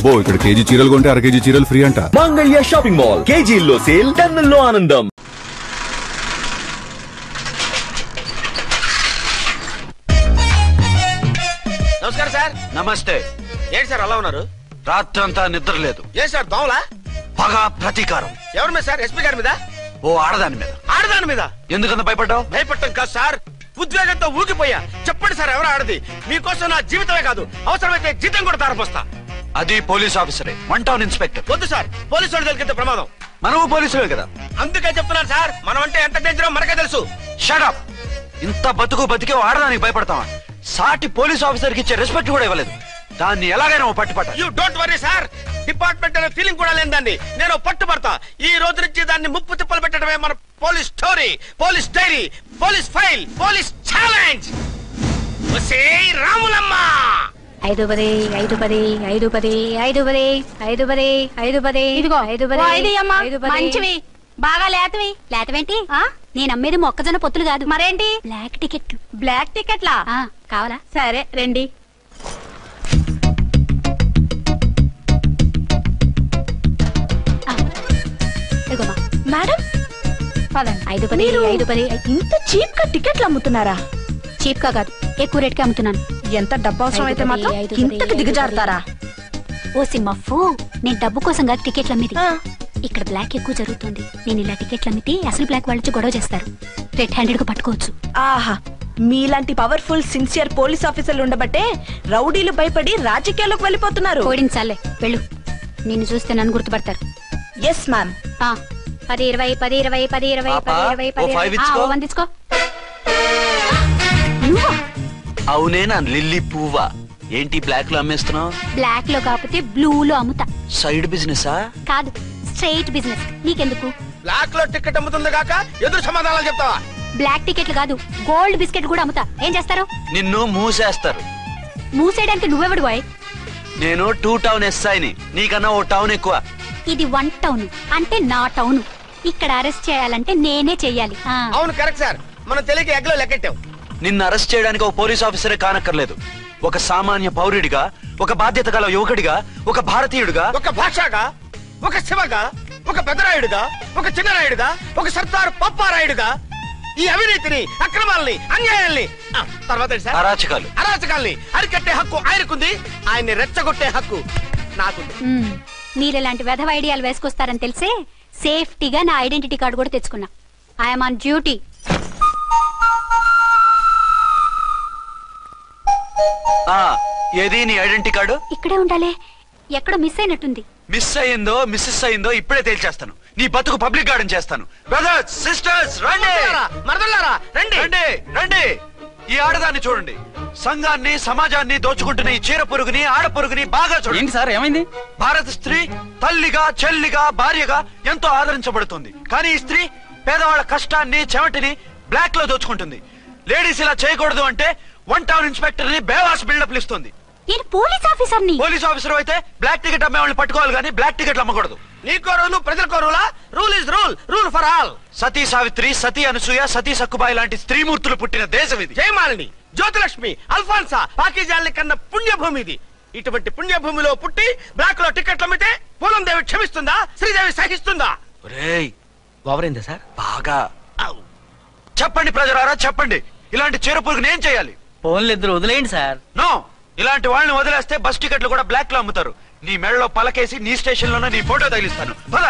అబ్బో ఇక్కడ కేజీ చీరలు కొంటే అర కేజీ చీరలు ఫ్రీ అంట. మంగళ్య షాపింగ్ మాల్, కేజీల్లో సేల్, టన్నుల్లో ఆనందం. నమస్కారం సార్. నమస్తే. ఏంటి సార్ అలా ఉన్నారు? రాత్రంతా నిద్ర లేదు. ఏ సార్ దోమలా? పగ ప్రతీకారం. ఎవరి మీద సార్? ఎస్పీ గారి మీద? ఓ ఆడదాని మీద. ఆడదాని మీద? ఎందుకంత భయపడ్డావు? భయపడటం కాదు సార్, ఉద్వేగంతో ఊగిపోయా. చెప్పండి సార్, ఎవరు ఆడది? మీకోసం నా జీవితమే కాదు, అవసరమైతే జీతం కూడా తారపోస్తా. అది పోలీస్ ఆఫీసరే, 1 టౌన్ ఇన్స్పెక్టర్. వద్దు సార్, పోలీసు వాడు తెలికితే ప్రమాదం. మనము పోలీసులే కదా. అందుకే చెప్తున్నాను సార్, మనం అంటే ఎంత డేంజరో మనకే తెలుసు. Shut up. ఇంత బతికే ఆడదానికి భయపడతావా? సాటి పోలీస్ ఆఫీసర్ కి ఇచ్చే రెస్పెక్ట్ కూడా ఇవ్వలేదు. దాన్ని ఎలాగైనా పట్టుపట్ట. You don't worry sir, department అనే ఫీలింగ్ కూడా లేని దాన్ని నేను పట్టుబడతా. ఈ రోజు నుంచి దాన్ని ముప్పు తిప్పలు పెట్టడమే మన police story, police diary, police file, police challenge. Ramulamma 5 10 5 10 5 10 5 10 5 10 5 10 ఇదిగో 5 10 మంచివి బాగా లేతవి. లేతవేంటి? నేను అమ్మేది మొక్కజొన్న పొత్తులు కాదు. మరేంటి? బ్లాక్ టికెట్లు. బ్లాక్ టికెట్లా? కావాలా? సరే రండి. మేడం 5 10 5 10. ఇంత చీప్ గా టికెట్లు అమ్ముతున్నారా? చీప్ గా కాదు, ఎక్కువ రేట్ కి అమ్ముతున్నాను. ఎంత డబ్బు అవసరం అయితే మాత్రం ఇంతకు దిగజారుతారా? ఓ సిమ్మఫు, నేను డబ్బు కోసం కాదు టికెట్లు అమ్మేది. ఇక్కడ బ్లాక్ ఎక్కువ జరుగుతుంది. నేను ఇలా టికెట్లు అమ్మితే అసలు బ్లాక్ వాళ్ళు గొడవ చేస్తారు, రెడ్ హ్యాండెడ్ గా పట్టుకోవచ్చు. ఆహా, మీలాంటి పవర్ఫుల్ సిన్సియర్ పోలీస్ ఆఫీసర్లు ఉండబట్టే రౌడీలు భయపడి రాజకీయాల్లోకి వెళ్ళిపోతున్నారు. ఓడించాలే వెళ్ళు, నిన్ను చూస్తే నన్ను గుర్తుపడతారు. Yes ma'am. 10 20 10 20 10 20 10 20 వందించుకో. అవునే నా లిల్లీ పువ్వా, ఏంటి బ్లాక్ లో అమ్మేస్తున్నావు? బ్లాక్ లో కాకపోతే బ్లూ లో అమ్ముతా. సైడ్ బిజినెస్ కాదు, స్ట్రైట్ బిజినెస్. నీకెందుకు? బ్లాక్ లో టికెట్ అమ్ముతుంది కాక ఎదురు సమాధానాలు చెప్తావా? బ్లాక్ టికెట్లు కాదు, గోల్డ్ బిస్కెట్ కూడా అమ్ముతా. ఏం చేస్తారు? నిన్ను మూసేస్తారు. మూసేయడానికి నువ్వెవడు బాయ్? నేను 2 టౌన్ ఎస్ఐని, నీకన్నా ఓ టౌన్ ఎక్కువ. ఇది 1 టౌన్ అంటే నా టౌన్. ఇక్కడ అరెస్ట్ చేయాలంటే నేనే చెయ్యాలి. అవును కరెక్ట్ సార్, మనం తెలియక ఎగ్లో లెక్కెట్టాం. నిన్ను అరెస్ట్ చేయడానికి ఒక పోలీస్ ఆఫీసరే కానక్కర్లేదు. ఒక సామాన్య పౌరుడిగా, ఒక బాధ్యత గల యువకుడిగా, ఒక భారతీయుడిగా, ఒక భాషగా, ఒక శివగా, ఒక పెద్దరాయుడుగా, ఒక చిన్నరాయుడుగా, ఒక సర్దార్ పప్పారాయుడుగా ఈ అవినీతిని, అక్రమాలని, అన్యాయాల్ని, తర్వాత అరాచకాల్ని అరికట్టే హక్కు ఆయనకుంది. ఆయన్ని రెచ్చగొట్టే హక్కు నాకుంది. మీరు ఇలాంటి వెధవ ఐడియాలు వేసుకొస్తారని తెలిసే సేఫ్టీగా నా ఐడెంటిటీ కార్డు కూడా తెచ్చుకున్నా. I'm on duty. ఏది నీ ఐడెంటిటీ కార్డు? ఇక్కడే ఉండాలి, ఎక్కడో మిస్ అయినట్టుంది. మిస్ అయిందో మిస్సెస్ అయిందో ఇప్పుడే తేల్చేస్తాను. నీ బతుకు పబ్లిక్ గార్డెన్ చేస్తాను. బ్రదర్స్ సిస్టర్స్ రండి, రండి రండి రండి. ఈ ఆడదాన్ని చూడండి. సంఘాన్ని సమాజాన్ని దోచుకుంటున్న ఈ చీర పురుగుని, ఆడ పురుగుని బాగా చూడండి. సార్ ఏమైంది? భారత స్త్రీ తల్లిగా, చెల్లిగా, భార్యగా ఎంతో ఆదరించబడుతుంది. కానీ ఈ స్త్రీ పేదవాళ్ళ కష్టాన్ని, చెమటిని బ్లాక్ లో దోచుకుంటుంది. లేడీస్ ఇలా చేయకూడదు అంటే 1 టౌన్ ఇన్స్పెక్టర్ ని బేవాస్ బిల్డప్ ఇస్తుంది. నేను పోలీస్ ఆఫీసర్ని. పోలీస్ ఆఫీసర్ అయితే బ్లాక్ టికెట్ అమ్మే వాళ్ళని పట్టుకోవాలి కానీ బ్లాక్ టికెట్లు అమ్మకూడదు. నీకో రూలు, ప్రజలకో రూలా? Rule is rule, rule for all. Sati Savitri, Sati Anasuya, Sati Sakkubai లాంటి స్త్రీమూర్తులు పుట్టిన దేశం ఇది. జయమాలిని, జ్యోతిలక్ష్మి, అల్ఫాన్సా, పాకిజాల్ని కన్న పుణ్యభూమి ఇది. ఇటువంటి పుణ్యభూమిలో పుట్టి బ్లాక్ లో టికెట్లు అమ్మితే పూలందేవి క్షమిస్తుందా? శ్రీదేవి సహిస్తుందా? ఓవరైందా సార్? బాగా. చెప్పండి ప్రజలారా, చెప్పండి, ఇలాంటి చీర పురుగుని ఏం చేయాలి? ఫోన్లు ఇద్దరు వదిలేయండి సార్. నో, ఇలాంటి వాళ్ళని వదిలేస్తే బస్ టికెట్లు కూడా బ్లాక్ లో అమ్ముతారు. నీ మెడలో పలకేసి నీ స్టేషన్ లోనే నీ ఫోటో తగిలిస్తాను. పద.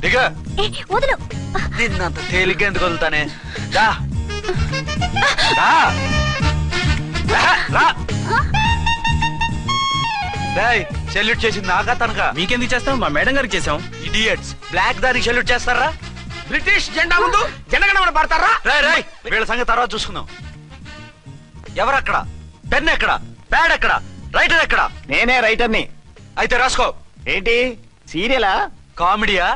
దిగా. నిన్నంత తేలిగ్గా ఎందుకు వదులుతానే? సెల్యూట్ చేసింది నాకా తనకా? మీకెందుకు చేస్తాం? మా మేడం గారికి చేసాం. ఇడియట్స్, బ్లాక్ దానికి సెల్యూట్ చేస్తారా? బ్రిటిష్ జెండా ముందు జనగణమన పడతారా? రాయ్ వీళ్ళ సంగతి తర్వాత చూసుకుందాం. ఎవరక్కడ? పెన్ ఎక్కడ? ప్యాడ్ ఎక్కడ? రైటర్ ఎక్కడ? నేనే రైటర్ని. అయితే రాసుకో. ఏంటి సీరియలా, కామెడీయా?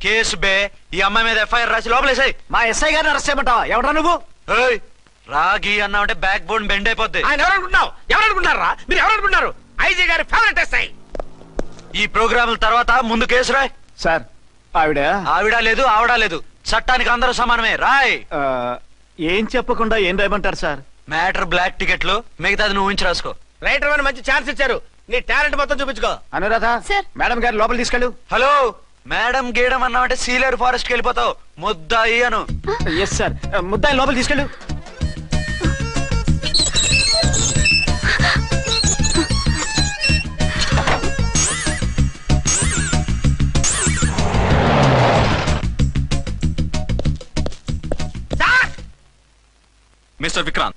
కేసు బే. ఈ అమ్మాయి మీద ఎఫ్ఐఆర్ రాసి లోపలేసాయి. మా ఎస్ఐ గారిని అరెస్ట్ చేయమంటావా? ఎవరా నువ్వు? రాగి అన్నావంటే బ్యాక్ బోన్ బెండ్ అయిపోద్ది. ఆయన ఎవరనుకుంటున్నావు? ఎవరనుకుంటారా మీరు? ఎవరనుకుంటున్నారు? ఐజీ గారి ఫేవరెట్ ఎస్ఐ. ఈ ప్రోగ్రాముల తర్వాత ముందు కేసు రాయ్. సార్ ఆవిడ లేదు, ఆవిడ లేదు, చట్టానికి అందరూ సమానమే. రాయ్. ఏం చెప్పకుండా ఏం రాయమంటారు సార్? మ్యాటర్ బ్లాక్ టికెట్లు, మిగతాది నువ్వు ఊహించి రాసుకో. రైటర్ అని మంచి ఛాన్స్ ఇచ్చారు, నీ టాలెంట్ మొత్తం చూపించుకో. అనురాధ సార్. మేడం గారు లోపల తీసుకెళ్ళు. హలో, మేడం గీయడం అన్నావంటే సీలేరు ఫారెస్ట్ కి వెళ్ళిపోతావు. ముద్దాయి అను. ఎస్ సార్, ముద్దాయి లోపల తీసుకెళ్ళు. Mister Vikrant,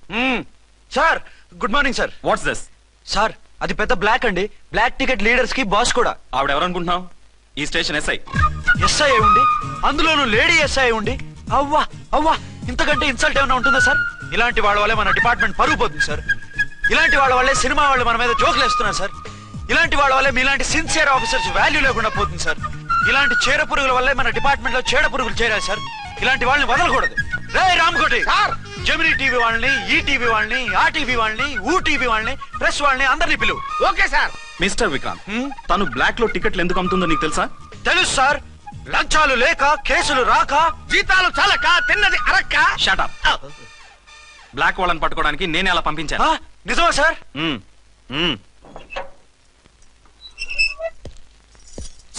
sir good morning sir. What's this? Sir అది పెద్ద బ్లాక్ అండి, బ్లాక్ టికెట్ లీడర్స్ కి బాస్ కూడా. ఆవిడ ఎవరనుకుంటున్నావు? ఈ స్టేషన్ ఎస్ఐ. ఎస్ఐ ఉండి, అందులోనూ లేడీ ఎస్ఐ ఉండి, అవ్వా అవ్వా, ఇంతకంటే ఇన్సల్ట్ ఏమైనా ఉంటుందా సార్? ఇలాంటి వాళ్ళ వల్లే మన డిపార్ట్మెంట్ పరుగు పోతుంది సార్. ఇలాంటి వాళ్ళ వల్లే సినిమా వాళ్ళు మన మీద జోకులు వేస్తున్నారు సార్. ఇలాంటి వాళ్ళ వల్లే మీలాంటి సిన్సియర్ ఆఫీసర్స్ వాల్యూ లేకుండా పోతుంది సార్. ఇలాంటి చీడ పురుగుల వల్లే మన డిపార్ట్మెంట్ లో చీడ పురుగులు చేరాయి సార్. ఇలాంటి వాళ్ళని వదలకూడదు. రే రామకోటి సార్, జెమినీ టీవీ వాళ్ళని, ఈ టీవీ వాళ్ళని, ఆ టీవీ వాళ్ళని, ఊ టీవీ వాళ్ళని, ప్రెస్ వాళ్ళని అందరినీ పిలువు. Okay sir. మిస్టర్ విక్రాంత్, తను బ్లాక్ లో టికెట్లు ఎందుకు అమ్ముతుందో నీకు తెలుసా? తెలుసు సార్. లంచాలు లేక, కేసులు రాక, జీతాలు చాలక, తిన్నది అరక్క. Shut up. బ్లాక్ వాళ్ళని పట్టుకోవడానికి నేనే అలా పంపించాను. నిజమా సార్?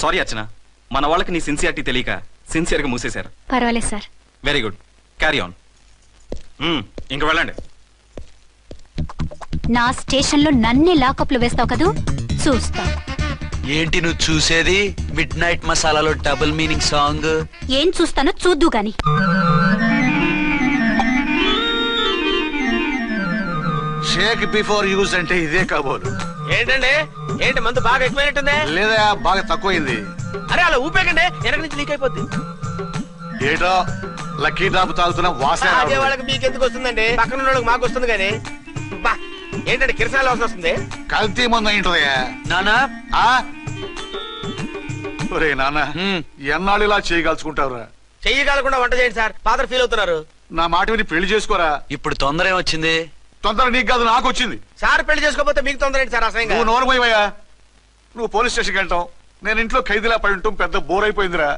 సారీ అర్చన, మన వాళ్ళకి నీ సిన్సియారిటీ తెలియక సిన్సియర్ గా మూసేశారు. పర్వాలేదు sir. Very good, carry on. ఇంక వెళ్ళండి. నా స్టేషన్ లో నన్నే లాకప్ లో వేస్తావు కదూ, చూస్తా. ఏంటి నువ్వు చూసేది? మిడ్ నైట్ మసాలాలో డబుల్ మీనింగ్ సాంగ్. ఏం చూస్తానో చూద్దు గాని. షేక్ బిఫోర్ యూజ్ అంటే ఇదే కాబోలు. ఏంటండి, ఏంటి మందు బాగా ఎక్కువైనట్టుంది? లేదా బాగా తక్కువైంది. అరే అలా ఊపేకండి, వెనక నుంచి లీక్ అయిపోద్ది. ఏటో లక్కీ డ్రాప్ తాగుతున్న వాసన అదే వాళ్ళకి మీకెందుకు వస్తుందండి, పక్కన ఉన్న వాళ్ళకి మాకు వస్తుంది. కానీ బా ఏంటంటే కిరసాల వాసన వస్తుంది. కల్తీ మందు అయింటదయ్యా. నానా ఒరే నాన్న, ఎన్నాళ్ళు ఇలా చేయగలుచుకుంటావురా? చెయ్యగలకుండా వంట చేయండి సార్, ఫాదర్ ఫీల్ అవుతున్నారు. నా మాట విని పెళ్లి చేసుకోరా. ఇప్పుడు తొందర ఏమొచ్చింది? తొందర నీకు కాదు, నాకు వచ్చింది. సార్ పెళ్లి చేసుకోకపోతే మీకు తొందర ఏంటి సార్? అసహ్యంగా. నువ్వు నోరు పోయివయ్యా. నువ్వు పోలీస్ స్టేషన్కి వెళ్తాం, నేను ఇంట్లో ఖైదీలా పడి ఉంటాం. పెద్ద బోర్ అయిపోయిందిరా.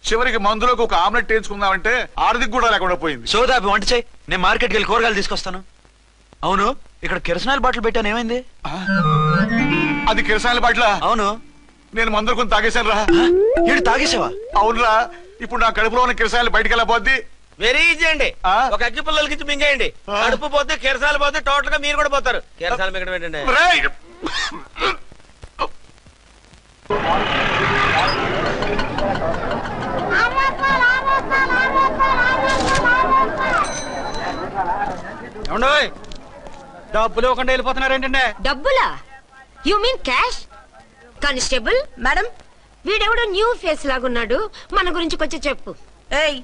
చివరికి మందులోకి ఒక ఆమ్లెట్ వేయించుకుందామంటే ఆర్థిక కూడా లేకుండా పోయింది. సోదాపి వంట చేయి, నేను మార్కెట్కి వెళ్ళి కూరగాయలు తీసుకొస్తాను. అవును, ఇక్కడ కిరసనాయిల్ బాటిల్ పెట్టాను, ఏమైంది? అది కిరసాయిల బాటిల? అవును. నేను మందులు కొని తాగేశాను రా. ఏడు తాగేసావా? అవునురా. ఇప్పుడు నా కడుపులో ఉన్న కిరసాయిలు బయటికి వెళ్ళబోద్ది. వెరీ ఈజీ అండి. ఒక అగ్గి పుల్లలకి ఇచ్చి మింగేయండి, కడుపు పోతే కిరసాలు పోతే టోటల్ గా మీరు కూడా పోతారు. కిరసాలు మింగడం ఏంటండి? డబ్బులు ఇవ్వకుండా వెళ్ళిపోతున్నారు ఏంటంటే? డబ్బులా? You mean cash? Constable madam, వీడెవడో న్యూ ఫేస్ లాగున్నాడు, మన గురించి కొంచెం చెప్పు. ఏయ్,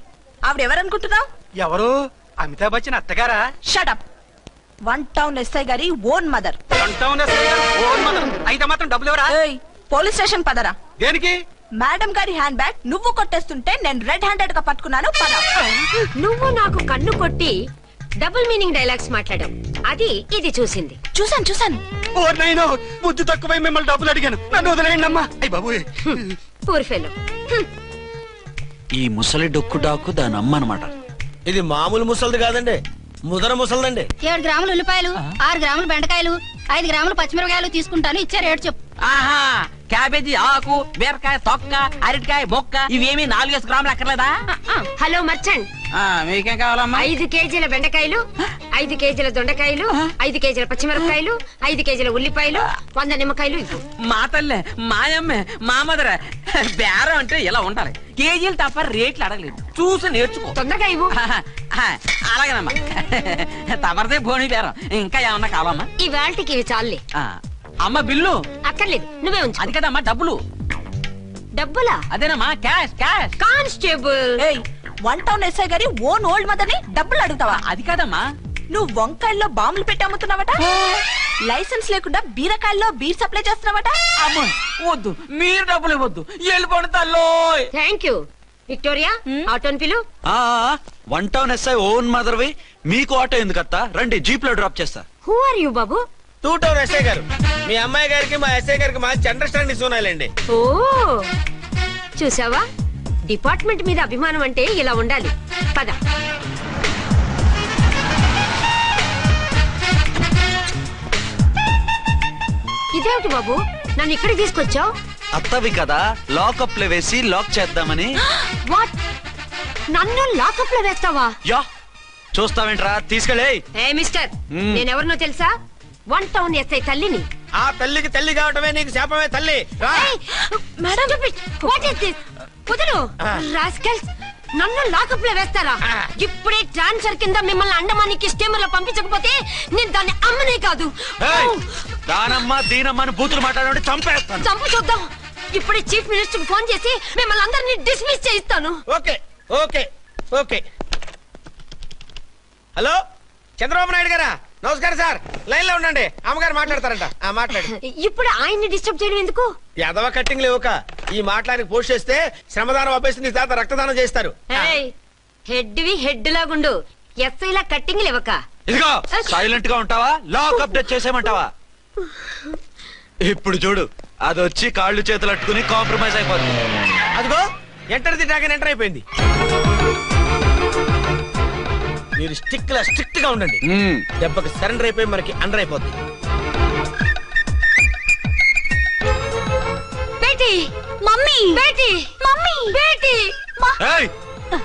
ఆవిడెవరనుకుంటున్నావు? ఎవరు? అమితాబ్ బచ్చన్ అత్తగారా? షటప్. 1 టౌన్ ఎస్ఐ గారి ఓన్ మదర్. అయితే మాత్రం డబ్బులు ఎవరా? ఏయ్, పోలీస్ స్టేషన్ పదరా. దేనికి? మేడం గారి హ్యాండ్ బ్యాగ్ నువ్వు కొట్టేస్తుంటే నేను రెడ్ హ్యాండెడ్ గా పట్టుకున్నాను. పద. నువ్వు నాకు కన్ను కొట్టి డబుల్ మీనింగ్ డైలాగ్స్ మాట్లాడావు, అది ఇది చూసింది. చూసాను. ఓ నైనో, బుద్ధి తక్కువై మిమ్మల్ని డబ్బులు అడిగాను, నన్ను వదిలేయండి అమ్మా. అయ్య బాబు, పూర్ ఫెలో. ఈ ముసలి డొక్కు డాకు దాని అమ్మ అనమాట. ఇది మామూలు ముసలిది కాదండి, ముదర ముసలిదండి. 7 గ్రాములు ఉల్లిపాయలు, 6 గ్రాములు బెండకాయలు, 5 గ్రాములు పచ్చిమిరపకాయలు తీసుకుంటాను. ఇచ్చే రేటు చెప్పు. ఆహా, క్యాబేజీ ఆకు, బీరకాయ తొక్క, అరటికాయ బొక్క, ఇవేమి 4 గ్రాములు అక్కర్లేదా? హలో మర్చండ్, మీకేం కావాలమ్మా? 5 కేజీల బెండకాయలు, 5 కేజీల దొండకాయలు, 5 కేజీల పచ్చిమిరపకాయలు, 5 కేజీల ఉల్లిపాయలు, 100 నిమ్మకాయలు ఇవ్వు. మా తల్లే, మాయమ్మే, మా మదర బేరం అంటే ఇలా ఉండాలి. కేజీలు తప్ప రేట్లు అడగలేదు, చూసి నేర్చుకో. తొందరగా ఇవ్వు. అలాగేనమ్మా, తమరిదే భోని బేరం. ఇంకా ఏమన్నా కావాలమ్మా? ఈ వేల్టికి ఇవి చాలే. అమ్మ బిల్లు అక్కర్లేదు, నువ్వే ఉంచు. అది కదమ్మా డబ్బులు. డబ్బులా? అదేనమ్మా, క్యాష్ క్యాష్. కానిస్టేబుల్, ఏయ్, 1 టౌన్ ఎస్ఐ గారి ఓన్ ఓల్డ్ మదర్ ని డబ్బులు అడుగుతావా? అది కాదమ్మా. నువ్వు వంకాయల్లో బాంబులు పెట్టి అమ్ముతున్నావట, లైసెన్స్ లేకుండా బీరకాయల్లో బీర్ సప్లై చేస్తున్నావట. అమ్మ వద్దు, మీరు డబ్బులు ఇవ్వద్దు, వెళ్ళిపోండి తల్లో. Thank you. విక్టోరియా, ఆటోన్ పిలు. 1 టౌన్ ఎస్ఐ ఓన్ మదర్వి, మీకు ఆటో ఎందుకత్తా? రండి, జీప్ లో డ్రాప్ చేస్తా. హూ ఆర్ యూ బాబు? 2 టౌన్ ఎస్ఐ గారు, మీ అమ్మాయి గారికి మా ఎస్ఐ గారికి మంచి అండర్స్టాండింగ్ ఉన్నాయండి. ఓ చూసావా, డిపార్ట్మెంట్ మీద అభిమానం అంటే ఇలా ఉండాలి. పద. ఇదేమిటి బాబు నన్ను ఇక్కడికి తీసుకొచ్చావు? అత్తవి కదా, లాకప్ లో వేసి లాక్ చేద్దామని. వాట్? నన్ను లాకప్ లో వేస్తావా? యా, చూస్తావేంట్రా, తీసుకెళ్ళే. ఏ మిస్టర్, నేనెవరినో తెలుసా? 1 టౌన్ ఎస్ఐ తల్లిని. ఆ తల్లికి తల్లి కావటమే నీకు శాపమే తల్లి. రా. Madam, what is this? కుదురు రాస్కల్స్, నన్ను లాకప్ లో వేస్తారా? ఇప్పుడే ట్రాన్స్ఫర్ కింద మిమ్మల్ని అండమానికి స్టీమర్ లో పంపించకపోతే నేను దాన్ని అమ్మనే కాదు. దానమ్మ దీనమ్మ అని బూతులు మాట్లాడే చంపేస్తాను. చంపు చూద్దాం. ఇప్పుడే చీఫ్ మినిస్టర్ ఫోన్ చేసి మిమ్మల్ని అందరినీ డిస్మిస్ చేయిస్తాను. Okay okay okay. Hello, Chandrababu Naidu గారా? నమస్కారం సార్, లైన్ లో ఉండండి, అమ్మగారు మాట్లాడతారంట. మాట్లాడు. ఇప్పుడు ఆయన్ని డిస్టర్బ్ చేయడం ఎందుకు? ఎదవ కట్టింగ్ లేవుక ఈ మాట్లాడికి పోస్ట్ చేస్తే శ్రమదానం అభ్యసి నీ తాత రక్తదానం చేస్తారు. హెడ్ హెడ్ లాగుండు, ఎస్ఐ లా కట్టింగ్ లేవక. ఇదిగో సైలెంట్ గా ఉంటావా, లాక్ అప్డేట్ చేసేమంటావా? ఇప్పుడు చూడు, అది వచ్చి కాళ్ళు చేతులు అట్టుకుని కాంప్రమైజ్ అయిపోతుంది. అదిగో ఎంటర్ ది డ్రాగన్ ఎంటర్ అయిపోయింది. మీరు స్ట్రిక్ట్ గా ఉండండి, దెబ్బకి సరెండర్ అయిపోయి మనకి అండర్ అయిపోద్ది. బేటీ, మమ్మీ, బేటీ, మమ్మీ, బేటీ.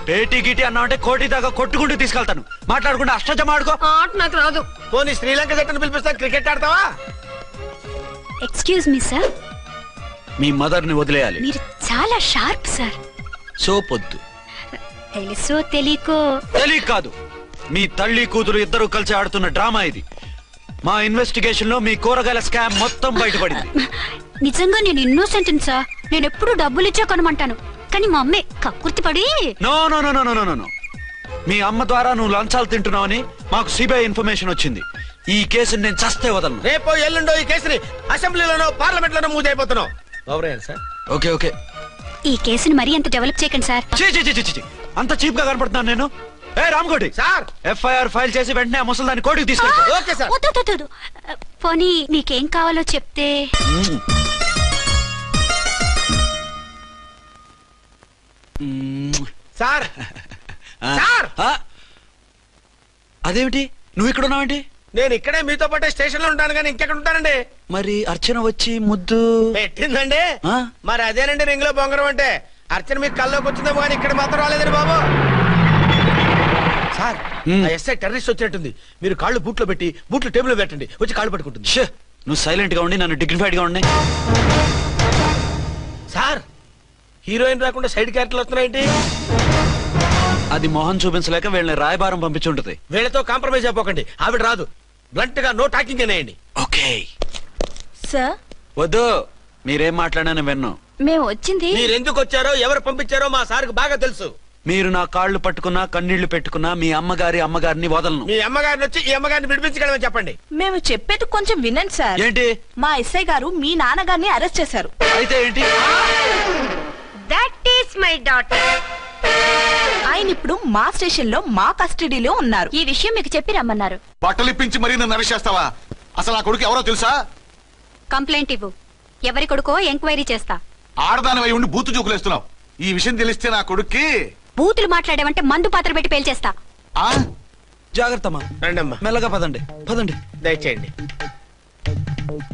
పేటీ గిటి అన్నా అంటే కోటి దాకా కొట్టుకుంటూ తీసుకెళ్తాను. మాట్లాడుకుంటే అష్టజమ ఆడుకో. ఆట నాకు రాదు. పోనీ శ్రీలంక జట్టును పిలిపిస్తా, క్రికెట్ ఆడతావా? ఎక్స్క్యూజ్ మీ సార్, మీ మదర్ ని వదిలేయాలి. మీరు చాలా షార్ప్ సార్. సోపొద్దు. తెలుసో తెలియకో. తెలియ కాదు, మీ తల్లి కూతురు ఇద్దరు కలిసి ఆడుతున్న డ్రామా ఇది. మా ఇన్వెస్టిగేషన్ లో మీ కూరగాయల స్కామ్ మొత్తం బయటపడింది. నిజంగా నేను ఇన్నోసెంట్ సార్. నేను ఎప్పుడు డబ్బులు ఇచ్చా కొనమంటాను, కానీ మా అమ్మే కక్కుర్తి పడి. No no no no no no, మీ అమ్మ ద్వారా నువ్వు లంచాలు తింటున్నావని మాకు సిబిఐ ఇన్ఫర్మేషన్ వచ్చింది. ఈ కేసుని నేను చస్తే వదలను. రేపో ఎల్లుండో ఈ కేసుని అసెంబ్లీలోనో పార్లమెంట్ లోనో మూవ్ అయిపోతున్నావు. సార్ ఓకే ఓకే, ఈ కేసుని మరీ అంత డెవలప్ చేయకండి సార్. అంత చీప్ గా కనపడుతున్నాను నేను? ఏ రామ్కోటి సార్, ఎఫ్ఐఆర్ ఫైల్ చేసి వెంటనే ఆ ముసలిదాన్ని కోర్టుకు తీసుకెళ్తా. Okay sir. వద్దు, పోనీ నీకేం కావాలో చెప్తే. సార్ సార్, అదేమిటి నువ్వు ఇక్కడ ఉన్నావేంటి? నేను ఇక్కడే మీతో పాటే స్టేషన్ లో ఉంటాను, కానీ ఇంకెక్కడ ఉంటానండి? మరి అర్చన వచ్చి ముద్దు పెట్టిందండి. మరి అదేనండి రింగ్ లో బొంగరం అంటే. అర్చన మీకు కల్లోకి వచ్చిందేమో కానీ ఇక్కడ మాత్రం రాలేదండి బాబు. సార్, ఎస్ఐ టెర్రరిస్ట్ వచ్చినట్టుంది. మీరు కాళ్ళు బూట్లో పెట్టి బూట్లు టేబుల్ పెట్టండి, వచ్చి కాళ్ళు పట్టుకుంటుంది. నువ్వు సైలెంట్ గా ఉండి నన్ను డిగ్నిఫైడ్ గా ఉండి. సార్, హీరోయిన్ రాకుండా సైడ్ క్యారెక్టర్లు వస్తున్నాయేంటి? అది మొహం చూపించలేక వీళ్ళని రాయబారం పంపించుంటది. వీళ్ళతో కాంప్రమైజ్ అయిపోకండి, ఆవిడ రాదు. బ్లంట్ గా నో టాకింగ్ అనేయండి. Okay sir. వద్దు, మీరేం మాట్లాడానని విన్నాం. మేము వచ్చింది. మీరు ఎందుకు వచ్చారో ఎవరు పంపించారో మా సార్కి బాగా తెలుసు. మీరు నా కాళ్ళు పట్టుకున్నా కన్నీళ్లు పెట్టుకున్నా మీ అమ్మగారిని వదలను. మీ అమ్మగారిని వచ్చి ఈ అమ్మగారిని విడిపించగలమని చెప్పండి. మేము చెప్పేది కొంచెం వినండి సార్. ఏంటి? మా ఎస్ఐ గారు మీ నాన్నగారిని అరెస్ట్ చేశారు. అయితే ఏంటి? That is my daughter. ఆయన ఇప్పుడు మా స్టేషన్ లో మా కస్టడీలో ఉన్నారు. ఈ విషయం మీకు చెప్పి రమ్మన్నారు. బట్టలు ఇప్పించి మరీ నన్ను అరెస్ట్ చేస్తావా? అసలు నా కొడుకు ఎవరో తెలుసా? కంప్లైంట్ ఇవ్వు, ఎవరి కొడుకో ఎంక్వైరీ చేస్తా. ఆడదానివై ఉండి బూతు చూకులేస్తున్నావు. ఈ విషయం తెలిస్తే నా కొడుక్కి. బూతులు మాట్లాడేవంటే మందు పాత్ర పెట్టి పేల్చేస్తా. జాగ్రత్తమ్మా, రండమ్మా, మెల్లగా పదండి పదండి. దయచేయండి.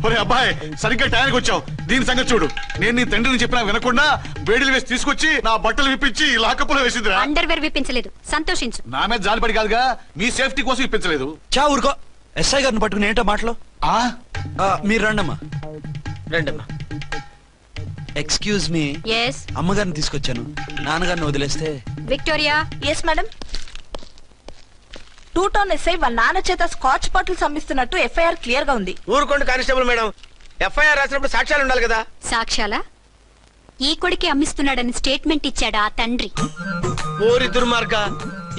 ఒరే అబ్బాయి, సరిగ్గా టైంకి వచ్చావు. దీని సంగతి చూడు. నేను నీ తండ్రిని చెప్పినా వినకుండా వేడిలు వేసి తీసుకొచ్చి నా బట్టలు విప్పించి లాకప్పులో వేసిందిరా. అండర్వేర్ విప్పించలేదు, సంతోషించు. నా మీద జాలిపడి కాదుగా, మీ సేఫ్టీ కోసం ఇప్పించలేదు. చా ఊరుకో. ఎస్ఐ గారిని పట్టుకుని ఏంటో మాటలు. మీరు రండమ్మా. రండమ్మా. Excuse me. ఎస్. అమ్మగారిని తీసుకొచ్చాను, నాన్నగారిని వదిలేస్తే. Victoria. Yes madam. 2 town SI వాళ్ళ నాన్న చేత స్కాచ్ బాటిల్స్ అమ్మిస్తున్నట్టు ఎఫ్ఐఆర్ క్లియర్ గా ఉంది. ఊరుకోండి కానిస్టేబుల్ మేడం, ఎఫ్ఐఆర్ రాసినప్పుడు సాక్ష్యాలు ఉండాలి కదా. సాక్ష్యాలా? ఈ కొడుకే అమ్మిస్తున్నాడని స్టేట్మెంట్ ఇచ్చాడా ఆ తండ్రి? ఓరి దుర్మార్గ,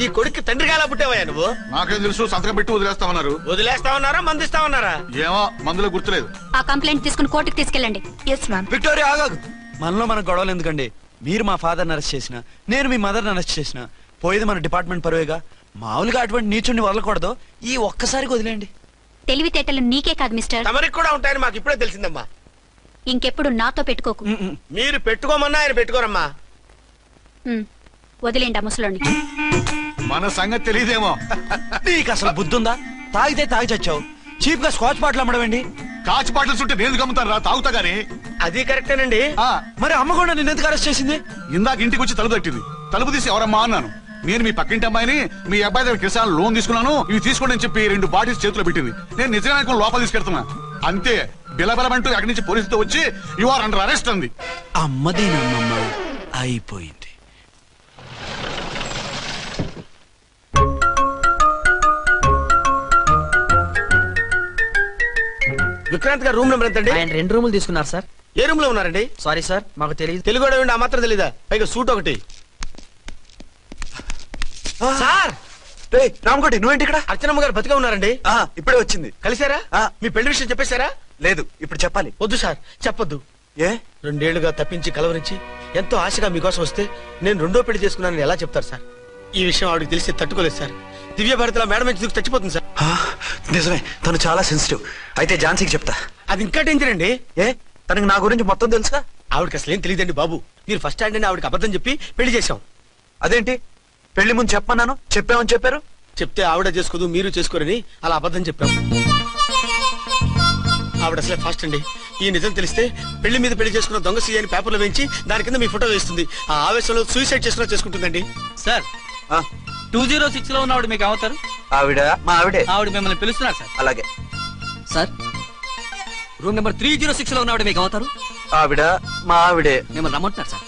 ఈ కొడుక్కి తండ్రిగా ఎలా పుట్టావయ్యా నువ్వు? నాకేం తెలుసు, సంతకం పెట్టి వదిలేస్తామన్నారు. వదిలేస్తామన్నారా మందిస్తామన్నారా? ఏమో, మందులో గుర్తులేదు. ఆ కంప్లైంట్ తీసుకుని కోర్టుకు తీసుకెళ్ళండి. Yes ma'am. విక్టోరియా ఆగాగు. మనలో మన గొడవలు ఎందుకండి? మీరు మా ఫాదర్ని అరెస్ట్ చేసిన, నేను మీ మదర్ని అరెస్ట్ చేసిన, పోయేది మన డిపార్ట్మెంట్ పరువేగా. మామూలుగా అటువంటి నీచుడిని వదలకూడదు. ఈ ఒక్కసారికి వదిలేండి. తెలివితేటలు నీకే కాదు మిస్టర్, తమరికి కూడా ఉంటాయని మాకు ఇప్పుడే తెలిసిందమ్మా. ఇంకెప్పుడు నాతో పెట్టుకోకు. మీరు పెట్టుకోమన్నా ఆయన పెట్టుకోరమ్మా. వదిలేండి ఆ ముసలోని. మన సంగతి తెలియదేమో. నీకు అసలు బుద్ధుందా? తాగితే తాగి చచ్చావు, చీప్ గా స్కాచ్ బాటిల్ అమ్మడం ఏంటి? కాచి బాటలు చుట్టూ నేను గమ్ముతాను రా తాగుతా గానీ. అది కరెక్టేనండి. మరి అమ్మ కూడా నిన్ను ఎందుకు అరెస్ట్ చేసింది? ఇందాక ఇంటికి వచ్చి తలుపు తట్టింది. తలుపు తీసి ఎవరమ్మా అన్నాను. నేను మీ పక్కింటి అమ్మాయిని, మీ అబ్బాయి దగ్గర కిసాన్ లోన్ తీసుకున్నాను, ఇవి తీసుకోండి అని చెప్పి 2 బాటిల్స్ చేతిలో పెట్టింది. నేను నిజంగా లోపల తీసుకెళ్తున్నా. అంతే బిలబలమంటూ అక్కడి నుంచి పోలీసుతో వచ్చి యు ఆర్ అండర్ అరెస్ట్ అంది. అమ్మదేనమ్మమ్మ అయిపోయింది. విక్రాంత్ గారు రూమ్ నెంబర్ ఎంతండి? ఆయన 2 రూములు తీసుకున్నారు సార్. ఏ రూమ్ లో ఉన్నారండి? సారీ సార్, మాకు తెలియదు. తెలుగు ఆ మాత్రం తెలీదా? పైగా సూట్ ఒకటి. సార్ రామకోటి నువ్వేంటి ఇక్కడ? అర్చనమ్మ గారు బతిగా ఉన్నారండి. ఇప్పుడే వచ్చింది. కలిసారా? మీ పెళ్లి విషయం చెప్పేశారా? లేదు, ఇప్పుడు చెప్పాలి. వద్దు సార్, చెప్పొద్దు. ఏ 2 ఏళ్లుగా తప్పించి కలవరించి ఎంతో ఆశగా మీకోసం వస్తే నేను 2వ పెళ్లి చేసుకున్నానని ఎలా చెప్తారు సార్? ఈ విషయం ఆవిడకి తెలిసి తట్టుకోలేదు సార్. దివ్య భారతిలో మేడం నుంచి దూకి చచ్చిపోతుంది సార్. నిజమే, తను చాలా సెన్సిటివ్. అయితే ఝాన్సీకి చెప్తా. అది ఇంకా డేంజర్ అండి. ఏ తనకి నా గురించి మొత్తం తెలుసా? ఆవిడకి అసలు ఏం తెలియదండి బాబు. మీరు ఫస్ట్ హ్యాండ్ అని ఆవిడకి అబద్ధం చెప్పి పెళ్లి చేశాం. అదేంటి పెళ్లి ముందు చెప్పన్నాను, చెప్పామని చెప్పారు. చెప్తే ఆవిడ చేసుకోదు, మీరు చేసుకోరని అలా అబద్ధం చెప్పాం. ఆవిడ అసలే ఫాస్ట్ అండి. ఈ నిజం తెలిస్తే పెళ్లి మీద పెళ్లి చేసుకున్న దొంగ సీ అని పేపర్లో వేయించి దాని కింద మీ ఫోటో వేస్తుంది. ఆ ఆవేశంలో సూసైడ్ చేసుకున్నా చేసుకుంటుందండి. సార్ 206 లో ఉన్నవాడు మీకు అవుతారు. ఆవిడ మా ఆవిడే. ఆవిడ మిమ్మల్ని పిలుస్తున్నారు సార్. అలాగే సార్ రూమ్ నెంబర్ 306 లో ఉన్నవాడు మీకు అవుతారు. ఆవిడ మా ఆవిడే. మిమ్మల్ని రమ్మంటున్నారు సార్.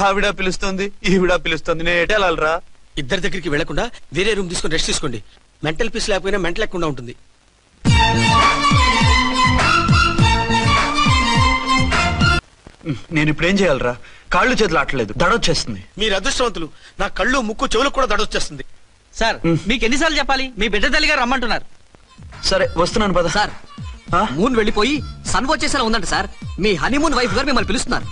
ఆవిడ పిలుస్తుంది, ఈవిడ పిలుస్తుంది. నేను ఎటు వెళ్ళాలరా? ఇద్దరి దగ్గరికి వెళ్లకుండా వేరే రూమ్ తీసుకుని రెస్ట్ తీసుకోండి. మెంటల్ పీస్ లేకపోయినా మెంటల్ లేకుండా ఉంటుంది. నేను ఇప్పుడు ఏం చేయాలరా? కాళ్ళు చేతులు ఆటలేదు, దడొచ్చేస్తుంది. మీరు అదృష్టవంతులు. నా కళ్ళు ముక్కు చెవులకు కూడా దడొచ్చేస్తుంది. సార్ మీకు ఎన్నిసార్లు చెప్పాలి? మీ బిడ్డ తల్లి గారు రమ్మంటున్నారు. సరే వస్తున్నాను పద. సార్ మూన్ వెళ్ళిపోయి సన్ వచ్చేసేలా ఉందంట సార్. మీ హనీమూన్ వైఫ్ గారు మిమ్మల్ని పిలుస్తున్నారు.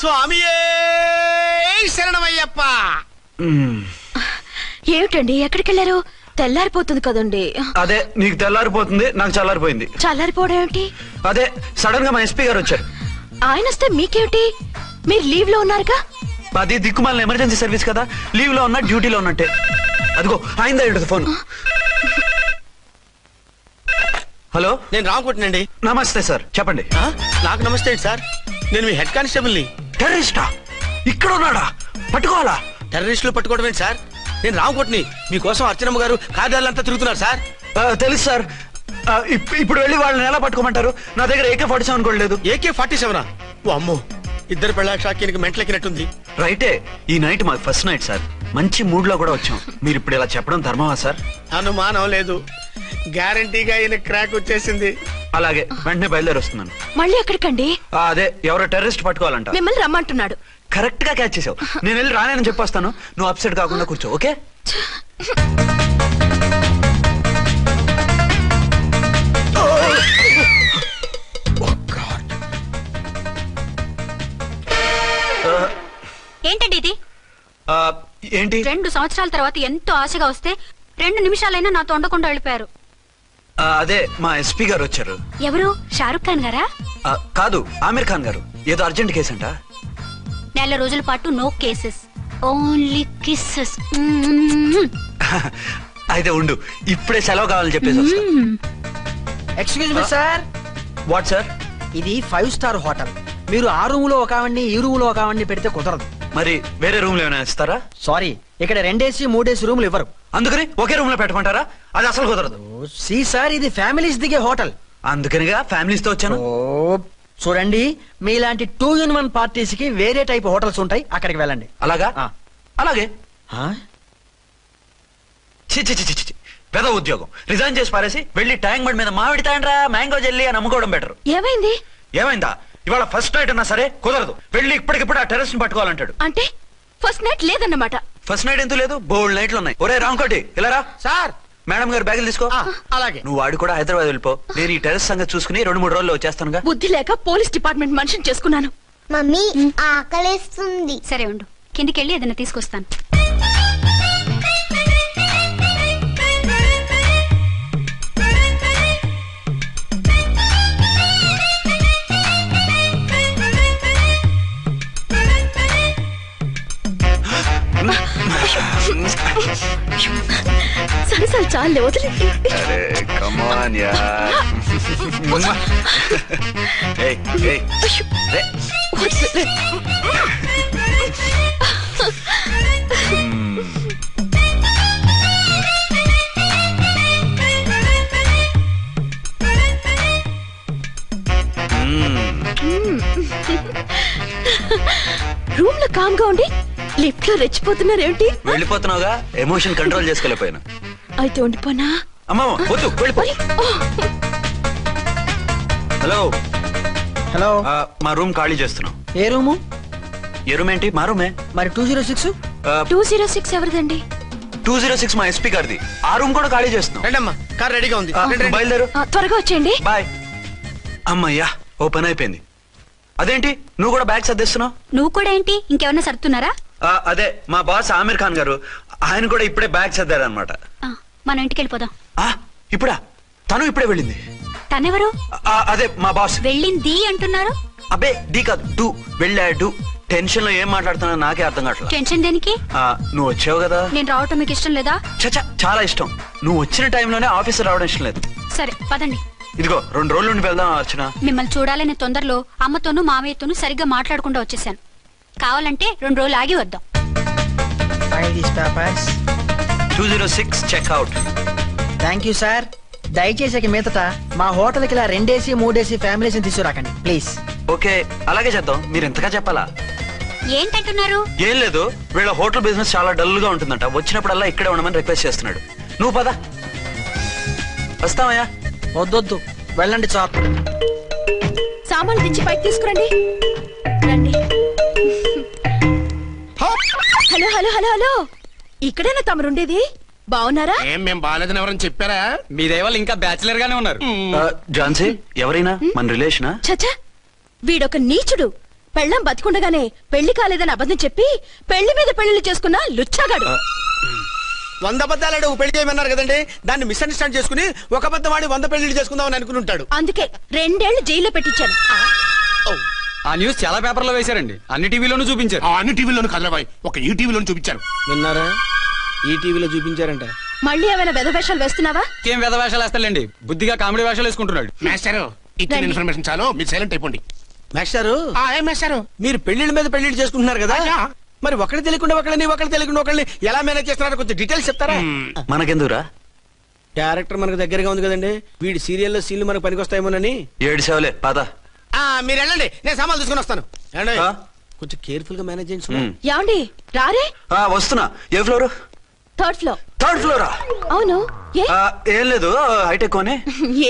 స్వామియే శరణమయ్యప్ప. ఏమిటండి ఎక్కడికి వెళ్ళారు? తెల్లారిపోతుంది కదండి. అదే నీకు తెల్లారిపోతుంది, నాకు చల్లారిపోయింది. చల్లారిపోవడం ఏమిటి? అదే సడన్ గా మా ఎస్పీ గారు వచ్చారు. ఆయన వస్తే మీకేమిటి? మీరు లీవ్ లో ఉన్నారుగా. అది దిక్కుమాలిన ఎమర్జెన్సీ సర్వీస్ కదా, లీవ్ లో ఉన్నా డ్యూటీలో ఉన్నట్టే. అదిగో అయిందా ఉంటుంది ఫోన్. హలో, నేను రామకోటినండి. నమస్తే సార్, చెప్పండి. నాకు నమస్తే అండి సార్. నేను మీ హెడ్ కానిస్టేబుల్ ని. టెర్రరిస్టా? ఇక్కడ ఉన్నాడా? పట్టుకోవాలా? టెర్రరిస్టులు పట్టుకోవడం ఏంటి సార్? నేను రామకోటిని. మీకోసం అర్చనమ్మ గారు కార్యాలంతా తిరుగుతున్నారు సార్. తెలుసు సార్. ఇప్పుడు వెళ్ళి వాళ్ళని ఎలా పట్టుకోమంటారు? నా దగ్గర AK-47 కూడా లేదు. AK-47? ఓ అమ్మో, ఇద్దరు పెళ్ళాక్షాకి మెంటలెక్కినట్టుంది. రైటే, ఈ నైట్ మాకు ఫస్ట్ నైట్ సార్. మంచి మూడ్ లో కూడా వచ్చాం. మీరు ఇప్పుడు ఇలా చెప్పడం ధర్మమా సార్? అనుమానం లేదు, గ్యారంటీగా ఈయన క్రాక్ వచ్చేసింది. అలాగే వెంటనే బయలుదేరి వస్తున్నాను. మళ్ళీ ఎక్కడికండి? అదే ఎవరో టెర్రరిస్ట్ పట్టుకోవాలంట. మిమ్మల్ని రమ్మంటున్నాడు. కరెక్ట్ గా క్యాచ్ చేసావు. నేను వెళ్ళి రానని చెప్పొస్తాను, నువ్వు అప్సెట్ కాకుండా కూర్చో. ఓకే? ఏంటండి ఇది? ఏంటి? 2 సంవత్సరాల తర్వాత ఎంతో ఆశగా వస్తే 2 నిమిషాలైనా నాతో ఉండకుండా వెళ్ళిపోయారు. అదే మా ఎస్పీ గారు వచ్చారు. ఎవరు? షారుఖ్ ఖాన్ గారా? కాదు, ఆమిర్ ఖాన్ గారు. ఏదో అర్జెంట్ కేసు అంట. 4 రోజుల పాటు నో కేసెస్, ఓన్లీ కిస్సెస్. అయితే ఉండు, ఇప్పుడే సెలవు కావాలని చెప్పేసి వస్తా. Excuse me sir. What sir? ఇది 5 స్టార్ హోటల్. మీరు ఆ రూమ్ లో ఒక ఆవిడ్ని, ఈ రూమ్ లో ఒక ఆవిడ్ని పెడితే కుదరదు. మరి వేరే రూమ్ లో ఏమైనా ఇస్తారా? సారీ, ఇక్కడ 2 AC 3 AC రూమ్లు ఇవ్వరు. అందుకని ఒకే రూమ్ లో పెట్టమంటారా? అది అసలు కుదరదు. సి సార్, ఇది ఫ్యామిలీస్ దిగే హోటల్. అందుకనిగా ఫ్యామిలీస్ తో వచ్చాను. చూడండి, మీలాంటి 2-in-1 పార్టీస్ కి వేరే టైప్ హోటల్స్ ఉంటాయి, అక్కడికి వెళ్ళండి. అలాగా? అలాగే. పెద్ద ఉద్యోగం రిజైన్ చేసి పారేసి వెళ్ళి ట్యాంక్ బండ్ మీద మామిడి తాండ్రా మ్యాంగో జెల్లీ అని అమ్ముకోవడం బెటర్. ఏమైంది? ఏమైందా? ఇవాళ ఫస్ట్ నైట్ అన్నా సరే కుదరదు. వెళ్ళి ఇప్పటికిప్పుడు ఆ టెర్రస్ ని పట్టుకోవాలంటాడు. అంటే ఫస్ట్ నైట్ లేదన్నమాట. ఫస్ట్ నైట్ ఎందుకు లేదు? బోల్డ్ నైట్లు ఉన్నాయి. ఒరే రాంకోటి, ఇలా రా. సార్, మేడం గారు బ్యాగులు తీసుకో. అలాగే. నువ్వు వాడు కూడా హైదరాబాద్ వెళ్ళిపో. నేను ఈ టెర్రస్ సంగతి చూసుకుని 2-3 రోజుల్లో వచ్చేస్తానుగా. బుద్ధి లేక పోలీస్ డిపార్ట్మెంట్ మనిషిని చేసుకున్నాను. మమ్మీ ఆకలేస్తుంది. సరే ఉండు, కిందికెళ్ళి ఏదైనా తీసుకొస్తాను. సరే సరే చాలే వదిలే. అరే కమాన్ యార్. ఏయ్ ఏయ్ రే. రూమ్ లో కామ్ గా ఉండి లిఫ్ట్ లో రెచ్చిపోతున్నారేంటి? వెళ్ళిపోతున్నావుగా, ఎమోషన్ కంట్రోల్ చేసుకోలేకపోయాను. అయితే ఉండిపోనా? అమ్మా వద్దు, వెళ్ళిపో. హలో హలో, మా రూమ్ ఖాళీ చేస్తున్నాం. ఏ రూము? ఏ రూమ్ ఏంటి? మా రూమే. మరి 206? 206 ఎవరిదండి? 206 మా ఎస్పీ గారిది. ఆ రూమ్ కూడా ఖాళీ చేస్తున్నాం. రండమ్మా, కార్ రెడీగా ఉంది. నువ్వు బయలుదేరు. త్వరగా వచ్చేయండి. బాయ్. అమ్మయ్యా, ఓ పని అయిపోయింది. అదేంటి నువ్వు కూడా బ్యాగ్ సర్దేస్తున్నావు? నువ్వు కూడా ఏంటి, ఇంకెవరన్నా సర్దుతున్నారా? అదే మా బాస్ ఆమీర్ ఖాన్ గారు, ఆయన కూడా ఇప్పుడే బ్యాగ్ సర్దారనమాట. మనం ఇంటికి వెళ్ళిపోదాం. ఇప్పుడా? తను ఇప్పుడే వెళ్ళింది. తనెవరు? అదే మా బాస్. వెళ్ళింది అంటున్నారు. అబ్బే డి కాదు, డు. వెళ్ళాడు. టెన్షన్ లో ఏం మాట్లాడుతున్నా నాకే అర్థం కావట్లేదు. టెన్షన్ దేనికి? నువ్వు వచ్చావు కదా. నేను రావటం మీకు ఇష్టం లేదా? చచ్చా, చాలా ఇష్టం. నువ్వు వచ్చిన టైంలోనే ఆఫీస్ రావడం ఇష్టం లేదు. సరే పదండి. ఇదిగో 2 రోజుల నుండి వెళ్దాం అర్చన. మిమ్మల్ని చూడాలనే తొందరలో అమ్మతోనూ మామయ్యతోనూ సరిగ్గా మాట్లాడకుండా వచ్చేసాను. కావాలంటే 2 రోజులు ఆగి వద్దాం. 206 చెక్అవుట్. Thank you sir. దయచేసి మీదట మా హోటల్కి ఇలా 2 AC 3 AC ఫ్యామిలీస్ తీసుకురాకండి ప్లీజ్. ఓకే, అలాగే చేద్దాం. మీరు ఎంతగా చెప్పాలా? ఏంటంటున్నారు? ఏం లేదు, వీళ్ళ హోటల్ బిజినెస్ చాలా డల్ గా ఉంటుందంట. వచ్చినప్పుడల్లా ఇక్కడే ఉండమని రిక్వెస్ట్ చేస్తున్నాడు. నువ్వు పద. వస్తావయ్యా? వద్దొద్దు, వెళ్ళండి చాప్. సామాన్లు దించి పైకి తీసుకురండి. రండి. హలో హలో హలో హలో, ఇక్కడేనా తమరుండేది? బాగున్నారా? ఏం మేము బాగాలేదని ఎవరని చెప్పారా? మీ దయవల్ల ఇంకా బ్యాచిలర్ గానే ఉన్నారు. ఝాన్సీ ఎవరైనా మన రిలేషనా? చచ్చా, వీడొక నీచుడు. పెళ్ళం బతికుండగానే పెళ్లి కాలేదని అబద్ధం చెప్పి పెళ్లి మీద పెళ్లిళ్ళు చేసుకున్న లుచ్చాగాడు. 100 అబద్ధాలు పెళ్లి చేయమన్నారు కదండి, దాన్ని మిస్అండర్స్టాండ్ చేసుకుని ఒక అబద్ధం వాడి 100 పెళ్లిళ్ళు చేసుకుందామని అనుకుని ఉంటాడు. అందుకే 2 ఏళ్లు జైల్లో పెట్టించాను. ఆ న్యూస్ చాలా పేపర్లో వేశారండి, అన్ని టీవీలోనూ చూపించారు. అన్ని టీవీలోను కదలబాయ్, ఒక ఈ టీవీలోను చూపించారు. విన్నారా? ఈ టీవీలో చూపించారంట. మళ్ళీ ఏమైనా వెధవేషాలు వేస్తున్నావా? ఏం వెధ వేషాలు వేస్తాడండి, బుద్ధిగా కామెడీ వేషాలు వేసుకుంటున్నాడు. మాస్టారు, ఇచ్చిన ఇన్ఫర్మేషన్ చాలు, మీరు సైలెంట్ అయిపోండి. మాస్టారు, ఏం మాస్టారు? మీరు పెళ్లిళ్ళ మీద పెళ్లిళ్ళు చేసుకుంటున్నారు కదా, మరి ఒకళ్ళు తెలియకుండా ఒకళ్ళని తెలియకుండా ఒకళ్ళని ఎలా మేనేజ్ చేస్తున్నారో కొంచెం డీటెయిల్స్ చెప్తారా? మనకెందుకురా? క్యారెక్టర్ మనకు దగ్గరగా ఉంది కదండి, వీడి సీరియల్లో సీన్లు మనకు పనికొస్తాయేమోనని. 7 సేవలే పద. మీరు వెళ్ళండి, నేను సామాన్లు తీసుకుని వస్తాను. కొంచెం కేర్ఫుల్ గా మేనేజ్ చేయండి. ఏమండి రారే? వస్తున్నా. ఏ ఫ్లోర్? 3rd floor. 3rd ఫ్లోరా? అవును. ఏం లేదు, హైటెక్ కోనే.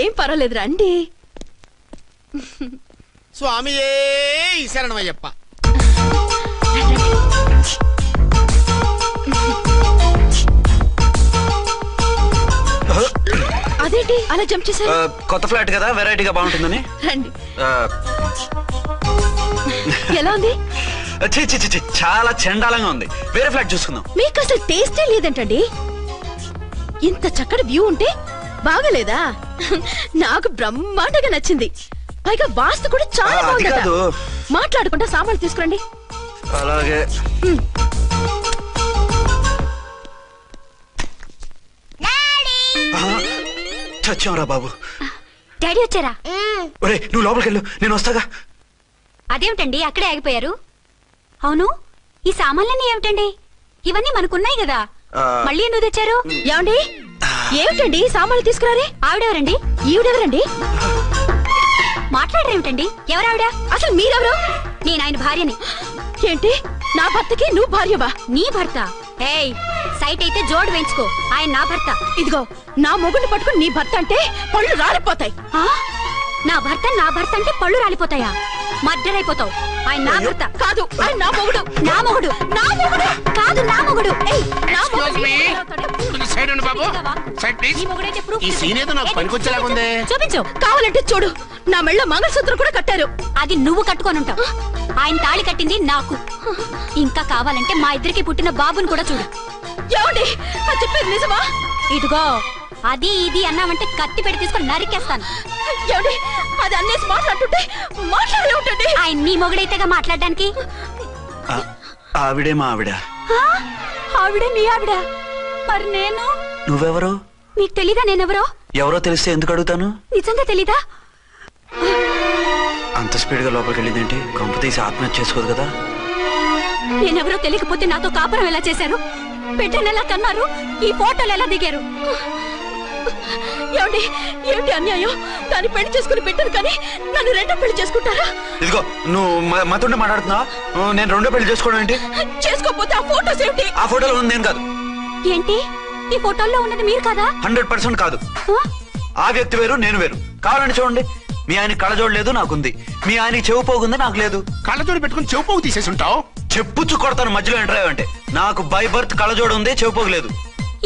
ఏం పర్వాలేదు రండి. స్వామియే శరణమయ్యప్ప. అదేంటి అలా జంప్ చేశారు? కొత్త ఫ్లాట్ కదా, వెరైటీగా బాగుంటుందని. రండి. ఎలా ఉంది? చాలా చండాలంగా ఉంది. వేరే ఫ్లాట్ చూసుకుందాం. మీకు అసలు టేస్టే లేదంటండి. ఇంత చక్కటి వ్యూ ఉంటే బాగలేదా? నాకు బ్రహ్మాండంగా నచ్చింది. పైగా వాస్తు కూడా చాలా బాగుందట. మాట్లాడుకుంటా సామాన్లు తీసుకురండి. అలాగే. చచ్చాంరా బాబు. డాడీ వచ్చారా? ఒరే నువ్వు లోపలికి వెళ్ళు, నేను వస్తాగా. అదేమిటండి అక్కడే ఆగిపోయారు? అవును, ఈ సామాన్లన్నీ ఏమిటండి? ఇవన్నీ మనకున్నాయి కదా, మళ్ళీ ఎందుకు తెచ్చారు? ఏమండి ఏమిటండి సామాన్లు తీసుకురారే? ఆవిడెవరండి? ఈవిడెవరండి? మాట్లాడరేమిటండి? ఎవరావిడ? అసలు మీరెవరు? నేను ఆయన భార్యని. ఏంటి నా భర్తకి నువ్వు భార్యవా? నీ భర్త? ఏయ్, సైట్ అయితే జోడు వేయించుకో, ఆయన నా భర్త. ఇదిగో నా మొగుడిని పట్టుకుని నీ భర్త అంటే పళ్ళు రాలిపోతాయి. నా భర్త అంటే పళ్ళు రాలిపోతాయా? మర్డర్ అయిపోతావు. ఆయన నా భర్త కాదు, ఆయన నా మొగుడు. నా మొగుడు కాదు, నా మొగుడు. చూపించు. కావాలంటే చూడు, నా మెళ్ళ మంగళసూత్రం కూడా కట్టారు. అది నువ్వు కట్టుకొని ఉంటావు. ఆయన తాళి కట్టింది నాకు. ఇంకా కావాలంటే మా ఇద్దరికి పుట్టిన బాబుని కూడా చూడు. ఏమండి చెప్పేది నిజమా? ఇదిగో అది ఇది అన్నావంటే కత్తి పెట్టి తీసుకొని నరికేస్తాను. ఏమండి అది అన్నేసి మాట్లాడుతుంటే మాట్లాడే ఉంటుంది. ఆయన నీ మొగుడైతేగా మాట్లాడడానికి. ఆవిడే మా ఆవిడ. ఆవిడే మీ ఆవిడ. మరి నేను? నువ్వెవరు? మీకు తెలీదా నేనెవరో? ఎవరో తెలిస్తే ఎందుకు అడుగుతాను? నిజంగా తెలీదా? అంత స్పీడ్ గా లోపలికి వెళ్ళిందేంటి? కొంప తీసి ఆత్మహత్య చేసుకోదు కదా? నేనెవరో తెలియకపోతే నాతో కాపురం ఎలా చేశారు? బిడ్డను ఎలా కన్నారు? ఈ ఫోటోలు ఎలా దిగారు? ఏమిటి ఏమిటి అన్యాయం? దాన్ని పెళ్లి చేసుకుని బిడ్డను కానీ నన్ను రెండో పెళ్లి చేసుకుంటారా? ఇదిగో నువ్వు మాతోనే మాట్లాడుతున్నా. నేను రెండో పెళ్లి చేసుకోవడం ఏంటి? చేసుకోకపోతే ఆ ఫోటోస్ ఏమిటి? ఆ ఫోటోలో ఉంది నేను కాదు. ఏంటి ఈ ఫోటోల్లో ఉన్నది మీరు కాదా? 100% కాదు. ఆ వ్యక్తి వేరు, నేను వేరు. కావాలని చూడండి. మీ ఆయన కళ్ళజోడు లేదు, నాకుంది. మీ ఆయనకి చెవు పోగుంది, నాకు లేదు. కళ్ళజోడు పెట్టుకుని చెవు పోగు తీసేసి ఉంటావు. చెప్పుచ్చు కొడతాను మధ్యలో ఎంటర్ అయ్యావంటే. నాకు బై బర్త్ కళ్ళజోడు ఉంది, చెవు పోగు లేదు.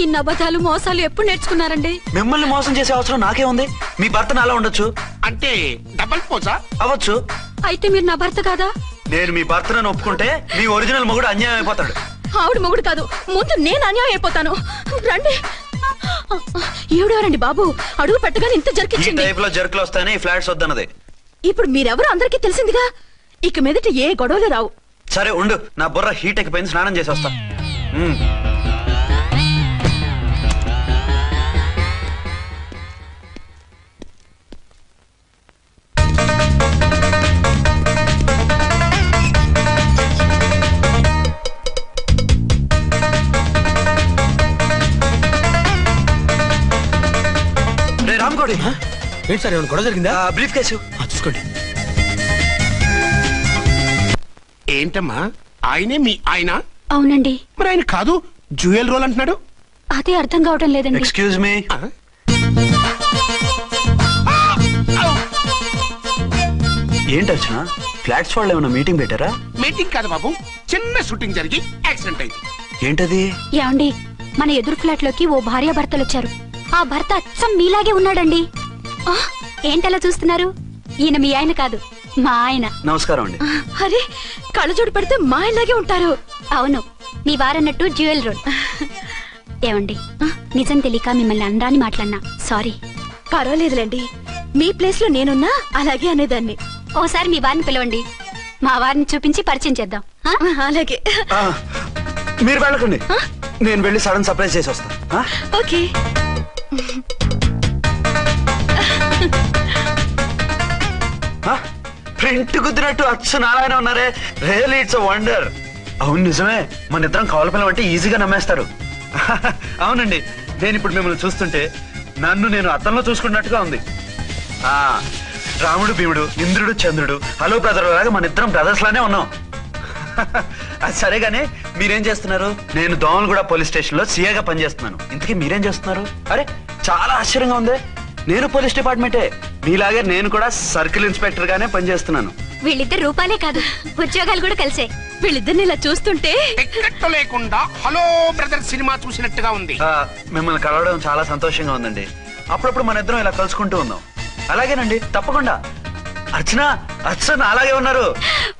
ఇన్ని అబద్ధాలు మోసాలు ఎప్పుడు నేర్చుకున్నారండి? మిమ్మల్ని మోసం చేసే అవసరం నాకే ఉంది. మీ భర్తను అలా ఉండొచ్చు. అంటే డబల్ పోజా అవ్వచ్చు. అయితే మీరు నా భర్త కాదా? నేను మీ భర్తను ఒప్పుకుంటే మీ ఒరిజినల్ మొగుడు అన్యాయం అయిపోతాడు. ఆవిడ మొగుడు కాదు, ముందు నేను అన్యాయం అయిపోతాను. రండి. ఈవిడెవరండి బాబు? అడుగు పెట్టగానే ఇంత ఈ జరికిచ్చింది. టైప్ లో జర్కులు వస్తాయని ఈ ఫ్లాట్స్ వద్దన్నది. ఇప్పుడు మీరెవరో అందరికీ తెలిసిందిగా. ఇక మీదట ఏ గొడవలు రావు. సరే ఉండు, నా బుర్ర హీట్ ఎక్కిపోయింది, స్నానం చేసి వస్తా. రామ్కోడి ఏంటి సార్, ఏమైనా గొడవ జరిగిందా? బ్రీఫ్ కేసు చూసుకోండి. ఏంటమ్మా ఆయనే మీ ఆయన? అవునండి. మరి ఆయన కాదు జ్యువెల్ రోల్ అంటున్నాడు. అదే అర్థం కావటం లేదండి. Excuse me. ఏంటి వచ్చిన ఫ్లాట్స్ వాళ్ళు ఏమైనా మీటింగ్ పెట్టారా? మీటింగ్ కాదు బాబు, చిన్న షూటింగ్ జరిగి యాక్సిడెంట్ అయింది. ఏంటది? ఏమండి, మన ఎదురు ఫ్లాట్ లోకి ఓ భార్య భర్తలు వచ్చారు. ఆ భర్త అచ్చం మీలాగే ఉన్నాడండి. ఏంటలా చూస్తున్నారు? ఈయన మీ ఆయన కాదు, మా ఆయన. నమస్కారం అండి. అరే, కళ్ళజోడు పెడితే మా ఇలాగే ఉంటారు. అవును, మీ వారన్నట్టు జ్యువెల్ రోడ్. ఏమండి, నిజం తెలియక మిమ్మల్ని అనరాని మాట్లాడినా సారీ. పర్వాలేదులేండి, మీ ప్లేస్ లో నేనున్నా అలాగే అనేదాన్ని. ఓసారి మీ వారిని పిలవండి, మా వారిని చూపించి పరిచయం చేద్దాం. అలాగే. మీరు వెళ్ళకండి, నేను వెళ్ళి సడన్ సర్ప్రైజ్ చేసి వస్తా. ఓకే. ప్రింట్ కుదిరినట్టు అచ్చు నారాయణ ఉన్నారే. Really it's a wonder. అవును నిజమే, మన ఇద్దరం కవల పిల్లం అంటే ఈజీగా నమ్మేస్తారు. అవునండి, నేను ఇప్పుడు మిమ్మల్ని చూస్తుంటే నన్ను నేను అద్దంలో చూసుకున్నట్టుగా ఉంది. రాముడు భీముడు, ఇంద్రుడు చంద్రుడు, హలో బ్రదర్ లాగా మన ఇద్దరం బ్రదర్స్ లానే ఉన్నాం. అది సరేగానే మీరేం చేస్తున్నారు? నేను దోమలగూడ పోలీస్ స్టేషన్ లో సీఏగా పనిచేస్తున్నాను. ఇంతకీ మీరేం చేస్తున్నారు? అరే చాలా ఆశ్చర్యంగా ఉంది. నేను పోలీస్ డిపార్ట్మెంటే, మీలాగే నేను కూడా సర్కిల్ ఇన్స్పెక్టర్ గానే పనిచేస్తున్నాను. వీళ్ళిద్దరు రూపాలే కాదు, ఉద్యోగాలు కూడా కలిసే. వీళ్ళిద్దరిని ఇలా చూస్తుంటే టికెట్ లేకుండా హలో బ్రదర్ సినిమా చూసినట్టుగా ఉంది. మిమ్మల్ని కలవడం చాలా సంతోషంగా ఉందండి. అప్పుడప్పుడు మన ఇద్దరం ఇలా కలుసుకుంటూ ఉందాం. అలాగేనండి, తప్పకుండా. అర్చన, అర్చన అలాగే ఉన్నారు.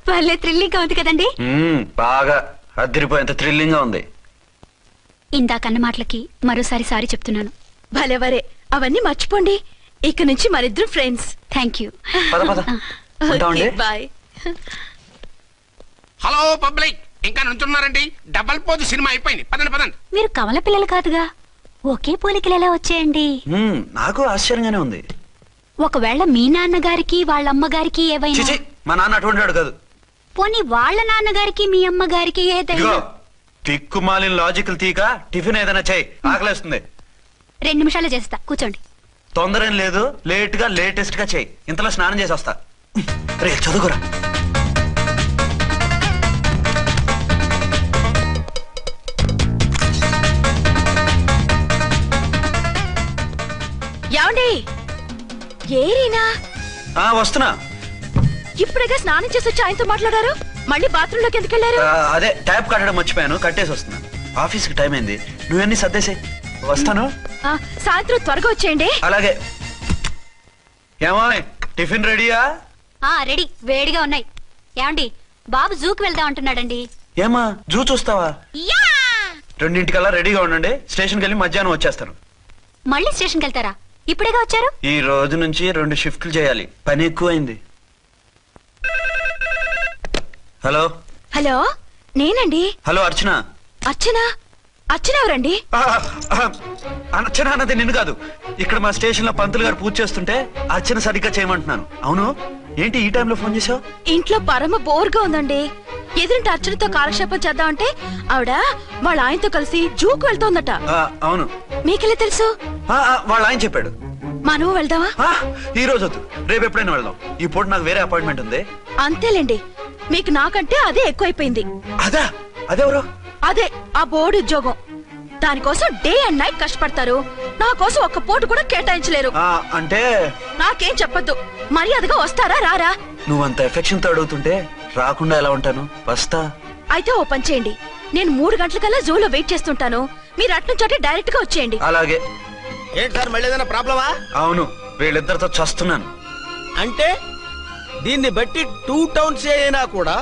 వాళ్ళే థ్రిల్లింగ్ గా ఉంది కదండి. బాగా అదిరిపోయేంత థ్రిల్లింగ్ గా ఉంది. ఇందాకన్న మాటలకి మరోసారి సారీ చెప్తున్నాను. భలేవరే, అవన్నీ మర్చిపోండి. ఇక నుంచి మరిద్దరు friends. Thank you. Bye. Hello public, ఇంకా నుంచున్నారండి? డబల్ పోజ్ సినిమా అయిపోయింది, పదండి పదండి. మీరు కమల పిల్లలు కాదుగా, ఒకే పోలికలు ఎలా వచ్చాయండి? నాకు ఆశ్చర్యంగానే ఉంది. ఒకవేళ మీ నాన్నగారికి వాళ్ళ అమ్మగారికి ఏవైనా? మా నాన్న అటువంటి కాదు. పోనీ వాళ్ళ నాన్నగారికి మీ అమ్మగారికి ఏదైనా? తిక్కుమాలిన లాజికల్ తీక టిఫిన్ ఏదైనా చేయి, ఆకలేస్తుంది. 2 నిమిషాలు చేస్తా, కూర్చోండి. తొందర ఏం లేదు, లేట్ గా లేటెస్ట్ గా చేయి. ఇంతలో స్నానం చేసి వస్తా. రే చదువుకురా. ఏమండి, ఏరీనా? వస్తున్నా. ఇప్పుడేగా స్నానం చేసి వచ్చి ఆయనతో మాట్లాడారు, మళ్ళీ బాత్రూమ్ లోకి ఎందుకు వెళ్ళారు? అదే ట్యాప్ కట్టడం మర్చిపోయాను, కట్టేసి వస్తున్నాను. ఆఫీస్ కి టైం అయింది, నువ్వన్నీ సర్దేసే. వస్తాను. సాయంత్రం త్వరగా వచ్చేయండి. అలాగే. ఏమో టిఫిన్ రెడీయా? రెడీ, వేడిగా ఉన్నాయి. ఏమండి, బాబు జూకి వెళ్దాం అంటున్నాడండి. ఏమా జూ చూస్తావా? 2:00కల్లా రెడీగా ఉండండి, స్టేషన్కి వెళ్ళి మధ్యాహ్నం వచ్చేస్తాను. మళ్ళీ స్టేషన్కి వెళ్తారా? ఇప్పుడేగా వచ్చారు. ఈ రోజు నుంచి 2 షిఫ్ట్లు చేయాలి, పని ఎక్కువైంది. హలో. హలో, నేనండి. హలో అర్చన. అర్చన, అర్చన ఎవరండి? అర్చన అన్నది నిన్ను కాదు. ఇక్కడ మా స్టేషన్ లో పంతులు గారు పూజ చేస్తుంటే అర్చన సరిగ్గా చేయమంటున్నాను. అవును, ఏంటి ఈ టైంలో ఫోన్ చేసావు? ఇంట్లో పరమ బోర్గా ఉందండి. ఎదురింటి అర్చనతో కాలక్షేపం చేద్దామంటే ఆవిడ వాళ్ళ ఆయనతో కలిసి జూకు వెళ్తోందట. అవును. మీకెళ్ళి తెలుసు? వాళ్ళ ఆయన చెప్పాడు. మనం వెళ్దామా? ఈ రోజు వద్దు, రేపు ఎప్పుడైనా వెళ్దాం. ఈ పూట నాకు వేరే అపాయింట్మెంట్ ఉంది. అంతేలేండి, మీకు నాకంటే అదే ఎక్కువైపోయింది. అదెవరు? అదే ఆ బోర్డు ఉద్యోగం. దానికోసం డే అండ్ నైట్ కష్టపడతారు. నా కోసం ఒక్క పూట కూడా కేటాయించలేరు. అంటే నాకేం చెప్పొద్దు, మర్యాదగా వస్తారా రారా? నువ్వంత ఎఫెక్షన్ తో అడుగుతుంటే రాకుండా ఎలా ఉంటాను? వస్తా. అయితే ఓ పని చేయండి, నేను 3 గంటలకల్లా జూలో వెయిట్ చేస్తుంటాను. మీరు అట్నుంచి డైరెక్ట్ గా వచ్చేయండి. అలాగే. ఏంటి సార్, మళ్ళీ ఏదైనా ప్రాబ్లమా? అవును, వీళ్ళిద్దరితో చస్తున్నాను. అంటే దీన్ని బట్టి 2 టౌన్స్ అయినా కూడా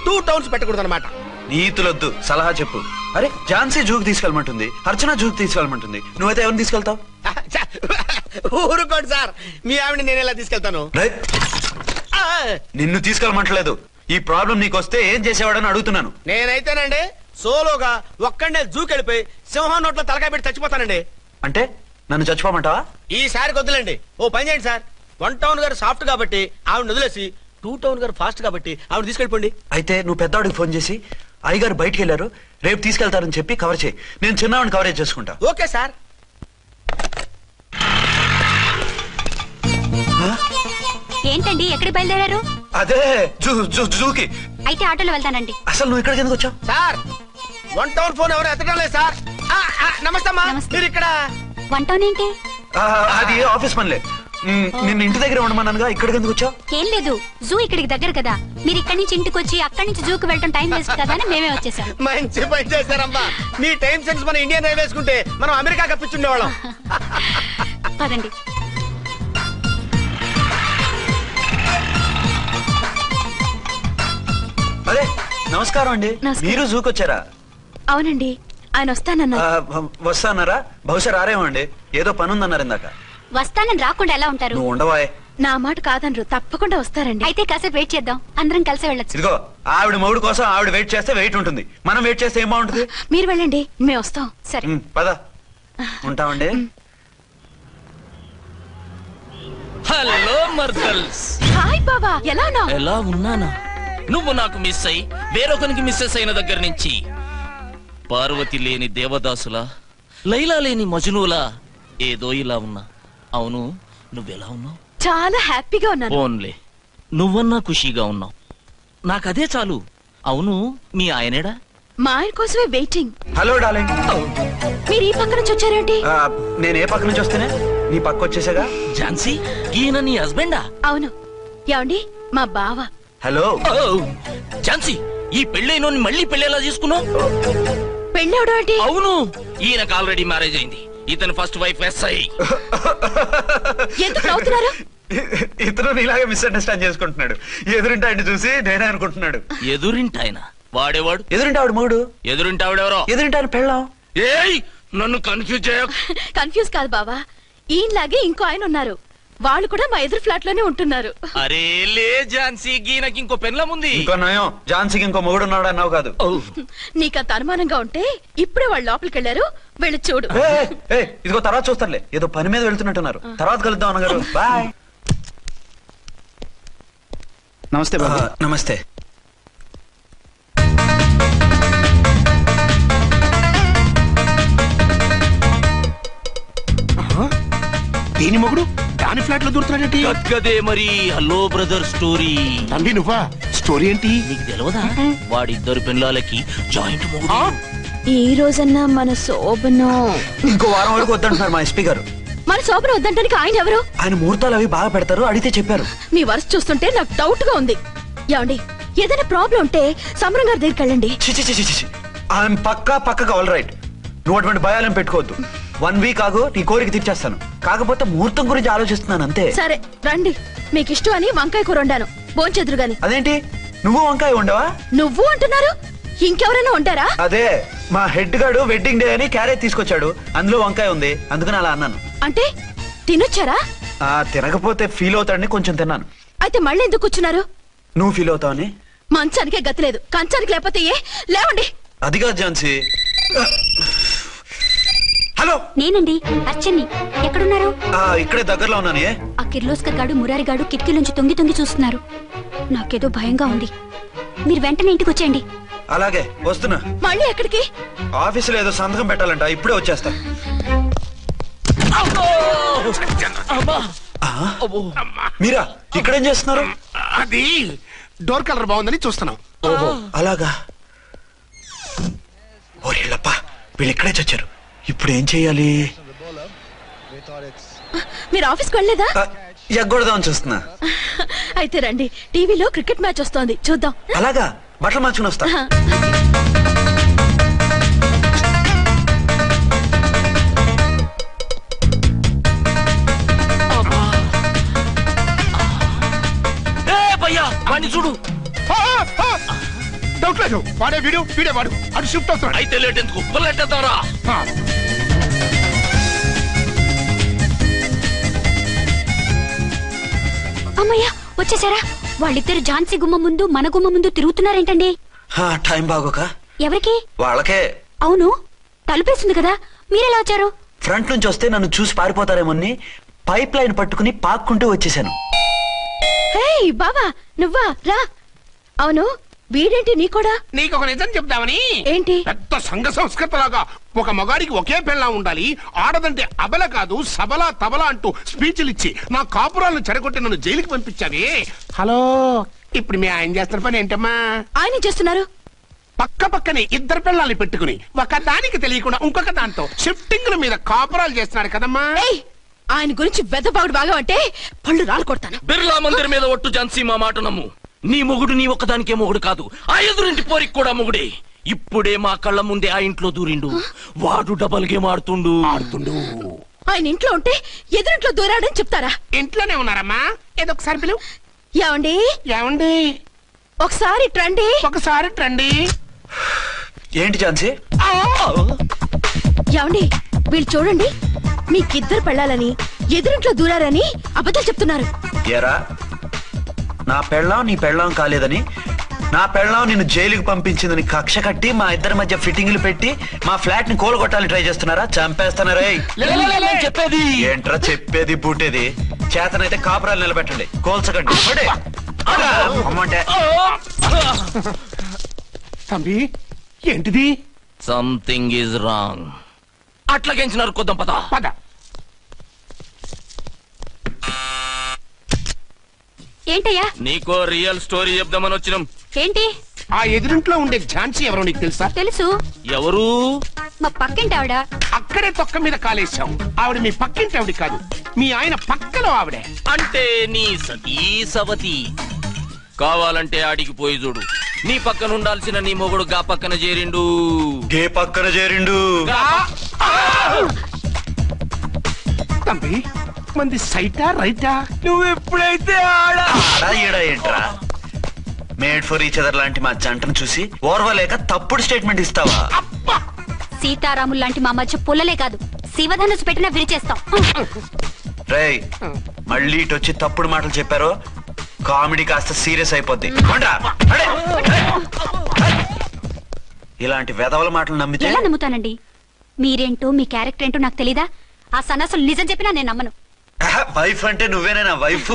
2 టౌన్స్ పెట్టకూడదు అనమాట. నీతులొద్దు, సలహా చెప్పు. అరే, ఝాన్సీ జూకి తీసుకెళ్ళమంటుంది, అర్చన జూకి తీసుకెళ్ళమంటుంది. నువ్వైతే ఎవరిని తీసుకెళ్తావు? ఊరుకోండి సార్, మీ ఆవిడ నేను ఎలా తీసుకెళ్తాను? నిన్ను తీసుకెళ్ళమంటలేదు. ఈ ప్రాబ్లం నీకొస్తే ఏం చేసేవాడని అడుగుతున్నాను. నేనైతేనండి సోలోగా ఒక్కడే జూకెళ్ళిపోయి సింహం నోట్లో తలకాయ పెట్టి చచ్చిపోతానండి. అంటే నన్ను చచ్చిపోమంటావా? ఈసారి వద్దులేండి. ఓ పని చేయండి సార్, 1 టౌన్ గారు సాఫ్ట్ కాబట్టి ఆవిడ వదిలేసి 2 టౌన్ గారు ఫాస్ట్ కాబట్టి ఆవిడ తీసుకెళ్ళిపోండి. అయితే నువ్వు పెద్దవాడికి ఫోన్ చేసి అయ్యగారు బయటికి వెళ్ళారు, రేపు తీసుకెళ్తారని చెప్పి కవర్ చేయి. నేను చిన్నవాడిని కవరేజ్ చేసుకుంటా. Okay sir. ఏంటండి, ఎక్కడికి బయలుదేరారు? అదే జూకి. అయితే ఆటోలో వెళ్తానండి. అసలు నువ్వు ఇక్కడికి ఎందుకు వచ్చావు? సార్, 1 టౌన్ ఫోన్ ఎవరు ఎత్తడం లేదు సార్. నమస్తే అమ్మా. మీరు ఇక్కడ 1 టౌన్ ఏంటి? అది ఆఫీస్ పనిలే. నిన్ను ఇంటి దగ్గర ఉండమన్నానుగా, ఇక్కడికి ఎందుకు వచ్చావు? ఏం లేదు, జూ ఇక్కడికి దగ్గర కదా. మీరు ఇక్కడి నుంచి ఇంటికి వచ్చి అక్కడి నుంచి జూకి వెళ్ళటం టైం వేస్ట్ కదా అని మేమే వచ్చేసాం. మంచి పని చేశారమ్మా. మీ టైం సెన్స్ మన ఇండియన్ రైల్వేస్ కుంటే మనం అమెరికా కప్పించుండేవాళ్ళం. పదండి. అరే, నమస్కారం అండి. మీరు జూకి వచ్చారా? అవునండి, ఆయన వస్తానన్నారు. వస్తానరా? బహుశా రారేమో అండి, ఏదో పని ఉందన్నారు ఇందాక. వస్తానని రాకుండా ఎలా ఉంటారు? నువ్వు ఉండవాయ్. నా మాట కాదనరు, తప్పకుండా వస్తారండి. అయితే కాసేపు వెయిట్ చేద్దాం, అందరం కలిసి వెళ్ళొచ్చు. ఇదిగో, ఆవిడ మొగుడు కోసం ఆవిడ వెయిట్ చేస్తే వెయిట్ ఉంటుంది, మనం వెయిట్ చేస్తే ఏం బాగుంటుంది? మీరు వెళ్ళండి, మేము వస్తాం. సరే పద, ఉంటామండి. హలో మర్దల్స్. హాయ్ బాబా, ఎలా ఉన్నావు? ఎలా ఉన్నానా? నువ్వు నాకు మిస్ అయి వేరొకరికి మిస్సెస్ అయిన దగ్గర నుంచి పార్వతి లేని దేవదాసులా, లైలా లేని మజునులా ఏదో ఇలా ఉన్నా. అవును, నువ్వెలా ఉన్నావు? చాలా హ్యాపీగా ఉన్నాను. ఓన్లే నువ్వన్నా ఖుషీగా ఉన్నావు, నాకదే చాలు. అవును, మీ ఆయనేడా? మా ఆయన కోసమే వెయిటింగ్. Hello darling. మీరు ఈ పక్క నుంచి వచ్చారేంటి? నేను ఏ పక్క నుంచి వస్తేనే నీ పక్క వచ్చేసాగా. ఝాన్సీ, ఈయన నీ హస్బెండా? అవును. ఏమండి, మా బావ. హలో. ఝాన్సీ, ఈ పెళ్ళైనోని మళ్ళీ పెళ్ళేలా చేసుకున్నావు? పెళ్ళవడం ఏంటి? అవును, ఈయనకు ఆల్రెడీ మ్యారేజ్ అయింది. ఇతను ఫస్ట్ వైఫ్ ఎస్ఐ. ఎందుకు నవ్వుతున్నారు? ఇతను నీలాగే మిస్అండర్స్టాండ్ చేసుకుంటున్నాడు. ఎదురింటి ఆయన చూసి నేనే అనుకుంటున్నాడు. ఎదురింటి ఆయన వాడేవాడు? ఎదురింటి ఆవిడ మూడు. ఎదురింటి ఆవిడెవరో? ఎదురింటి ఆయన పెళ్ళాం. ఏయ్, నన్ను కన్ఫ్యూజ్ చేయ. కన్ఫ్యూజ్ కాదు బావా, ఈయనలాగే ఇంకో ఆయన ఉన్నారు, వాళ్ళు కూడా మా ఎదురు ఫ్లాట్ లోనే ఉంటున్నారు. అరే లే ఝాన్సీ, గీనకి ఇంకో పెళ్ళం ఉంది. ఇంకో నయం, ఝాన్సీకి ఇంకో మొగుడు ఉన్నాడు అన్నావు కాదు. నీకంత అనుమానంగా ఉంటే ఇప్పుడే వాళ్ళు లోపలికి వెళ్ళారు, వెళ్ళి చూడు. ఇదిగో తర్వాత చూస్తారులే, ఏదో పని మీద వెళ్తున్నట్టున్నారు. తర్వాత కలుద్దాం అన్నగారు. బాయ్. నమస్తే బాబా. నమస్తే. దీని మొగుడు దాని ఫ్లాట్ లో దూరుతున్నాడేంటి? గదే మరి. Hello brother story. తండ్రి నువ్వా? స్టోరీ ఏంటి? నీకు తెలియదా? వాడిద్దరు పిల్లలకి జాయింట్ మొగుడు. ఈ రోజన్నా మన శోభను ఇంకో వారం వరకు వద్దంటున్నారు మా ఎస్పీ గారు. మన శోభను వద్దంటానికి ఆయన ఎవరు? ఆయన ముహూర్తాలు అవి బాగా పెడతారు, అడిగితే చెప్పారు. మీ వరుస చూస్తుంటే నాకు డౌట్ గా ఉంది. ఏమండి, ఏదైనా ప్రాబ్లం ఉంటే సమరం గారి దగ్గరికి వెళ్ళండి. ఆయన పక్కగా ఆల్ రైట్. నువ్వు అటువంటి భయాలను పెట్టుకోవద్దు. 1 వీక్ ఆగు, నీ కోరిక తీర్చేస్తాను. కాకపోతే ముహూర్తం గురించి ఆలోచిస్తున్నాను అంతే. సరే రండి, మీకు ఇష్టం అని వంకాయ కూర వండాను, భోంచెదురు గాని. అదేంటి, నువ్వు వంకాయ ఉండవా? నువ్వు అంటున్నారు, ఇంకెవరైనా ఉంటారా? అదే, మా హెడ్ గాడు వెడ్డింగ్ డే అని క్యారేజ్ తీసుకొచ్చాడు, అందులో వంకాయ ఉంది, అందుకని అలా అన్నాను. అంటే తినొచ్చారా? తినకపోతే ఫీల్ అవుతాడని కొంచెం తిన్నాను. అయితే మళ్ళీ ఎందుకు కూర్చున్నారు? నువ్వు ఫీల్ అవుతావని. మంచానికే గతి లేదు, కంచానికి లేకపోతే ఏ? లేవండి. అదిగా ఝాన్సీ. హలో నేనండి అర్చన్ని. ఎక్కడున్నారు? ఇక్కడే దగ్గరలో ఉన్నానే. ఆ కిర్లోస్కర్ గాడు మురారి గాడు కిటికీలోంచి తొంగి తొంగి చూస్తున్నారు. నాకేదో భయంగా ఉంది. మీరు వెంటనే ఇంటికి వచ్చేయండి. అలాగే వస్తున్నా. మళ్ళీ ఎక్కడికి? ఆఫీసులో ఏదో సంతకం పెట్టాలంట, ఇప్పుడే వచ్చేస్తా. మీరా ఇక్కడేం చేస్తున్నారు? అది డోర్ కలర్ బాగుందని చూస్తున్నాం. ఓహో అలాగా. ఓరేళ్ళప్ప, వీళ్ళు ఇక్కడే చచ్చారు. ఇప్పుడు ఏం చెయ్యాలి? మీరు ఆఫీస్కి వెళ్ళలేదా? ఎగ్గొడదామని చూస్తున్నా. అయితే రండి, టీవీలో క్రికెట్ మ్యాచ్ వస్తోంది, చూద్దాం. అలాగా, బట్టలు మార్చుకుని వస్తా. వాడిని చూడు. డౌట్ లేదు, వాడే వీడే వాడు. అటు షిఫ్ట్ అవుతాడు. అయితే లేట్ ఎందుకు, బుల్లెట్టేద్దాంరా. అమ్మయ్యా, వచ్చేసారా? వాళ్ళిద్దరు ఝాన్సీ గుమ్మ ముందు మన గుమ్మ ముందు తిరుగుతున్నారేంటండి? టైం బాగోక. ఎవరికి? వాళ్ళకే. అవును, తలుపేసింది కదా, మీరెలా వచ్చారు? ఫ్రంట్ నుంచి వస్తే నన్ను చూసి పారిపోతారేమోని పైప్ లైన్ పట్టుకుని పాక్కుంటూ వచ్చేసాను. బావా నువ్వా? రా. అవును, వీడేంటి నీ కూడా? నీకు ఒక నిజం చెప్తామని. ఏంటి? పెద్ద సంఘ సంస్కృతలాగా ఒక మగాడికి ఒకే పెళ్ళ ఉండాలి, ఆడదంటే అబల కాదు సబల తబల అంటూ స్పీచ్లు ఇచ్చి నా కాపురాలను చెడగొట్టి నన్ను జైలుకి పంపించావే. హలో, ఇప్పుడు మీ ఆయన చేస్తున్న పని ఏంటమ్మా? ఆయన చేస్తున్నారు పక్క పక్కనే ఇద్దరు పిల్లల్ని పెట్టుకుని ఒక దానికి తెలియకుండా ఇంకొక దాంతో షిఫ్టింగ్ల మీద కాపురాలు చేస్తున్నాడు కదమ్మా. ఆయన గురించి వెదబాగుడు బాగా అంటే పళ్ళు రాలు కొడతాను. బిర్లా మందిర్ మీద ఒట్టు ఝాన్సీ, మా మాట నమ్ము. నీ మొగుడు నీ ఒక్కదానికే మొగుడు కాదు, ఆ ఎదురింటి పోరికి కూడా మొగుడే. ఇప్పుడే మా కళ్ళ ముందే ఆ ఇంట్లో దూరిండు. వాడు డబల్ గేమ్ ఆడుతుండు. ఆయన ఇంట్లో ఉంటే ఎదురింట్లో దూరాడని చెప్తారా? ఇంట్లోనే ఉన్నారమ్మా, ఏదో ఒకసారి పిలువు. ఏమండి ఏమండి, ఒకసారి ట్రండి. ఒకసారి ట్రండి. ఏంటి ఝాన్సీ? ఏమండి, వీళ్ళు చూడండి, మీకిద్దరు పెళ్ళాలని ఎదురింట్లో దూరారని అబద్ధాలు చెప్తున్నారు. ఎరా, నా పెళ్ళాం నీ పెళ్ళాం కాలేదని, నా పెళ్ళాం నిన్ను జైలుకి పంపించిందని కక్ష కట్టి మా ఇద్దరి మధ్య ఫిట్టింగ్లు పెట్టి మా ఫ్లాట్ ని కోలుగొట్టాలని ట్రై చేస్తున్నారా? చంపేస్తున్నారా? చెప్పేది ఏంట్రా చెప్పేది బూటేది? చేతనైతే కాపురాలు నిలబెట్టండి, కోల్చకండి. అమ్మంటే తంబి, ఏంటిది? Something is wrong. అట్లాగేంచినారు, కొద్దాం పద. పద. ఏంటయ్యా? నీకో రియల్ స్టోరీ చెప్దామని వచ్చినాం. ఏంటి? ఆ ఎదురింట్లో ఉండే ఝాన్సీ ఎవరో నీకు తెలుసా? తెలుసు. ఎవరు? మా పక్కింటి ఆవిడ. అక్కడే తొక్క మీద కాలేశాం. ఆవిడ మీ పక్కింటి ఆవిడ కాదు, మీ ఆయన పక్కలో ఆవిడే. అంటే నీ సతీ సవతి. కావాలంటే ఆడికి పోయి చూడు, నీ పక్కన ఉండాల్సిన నీ మొగుడు గా పక్కన చేరిండు. గే పక్కన చేరిండు. తంబి, మంది సైటా రైటా? నువ్వు ఎప్పుడైతే ఆడా ఏంట్రా? మేడ్ ఫర్ ఈచ్ అదర్ లాంటి మా జంటను చూసి ఓర్వలేక తప్పుడు స్టేట్మెంట్ ఇస్తావా? సీతారాములు లాంటి మా మధ్య పుల్లలే కాదు, శివధనుసు పెట్టినా విరిచేస్తాం. రేయ్, మళ్ళీ ఇటు వచ్చి తప్పుడు మాటలు చెప్పారో కామెడీ కాస్త సీరియస్ అయిపోద్ది. ఇలాంటి వెధవల మాటలు నమ్మితే ఎలా నమ్ముతానండి? మీరేంటో మీ క్యారెక్టర్ ఏంటో నాకు తెలీదా? ఆ సన్నాసులు నిజం చెప్పినా నేను నమ్మను. వైఫ్ అంటే నువ్వేనా వైఫ్?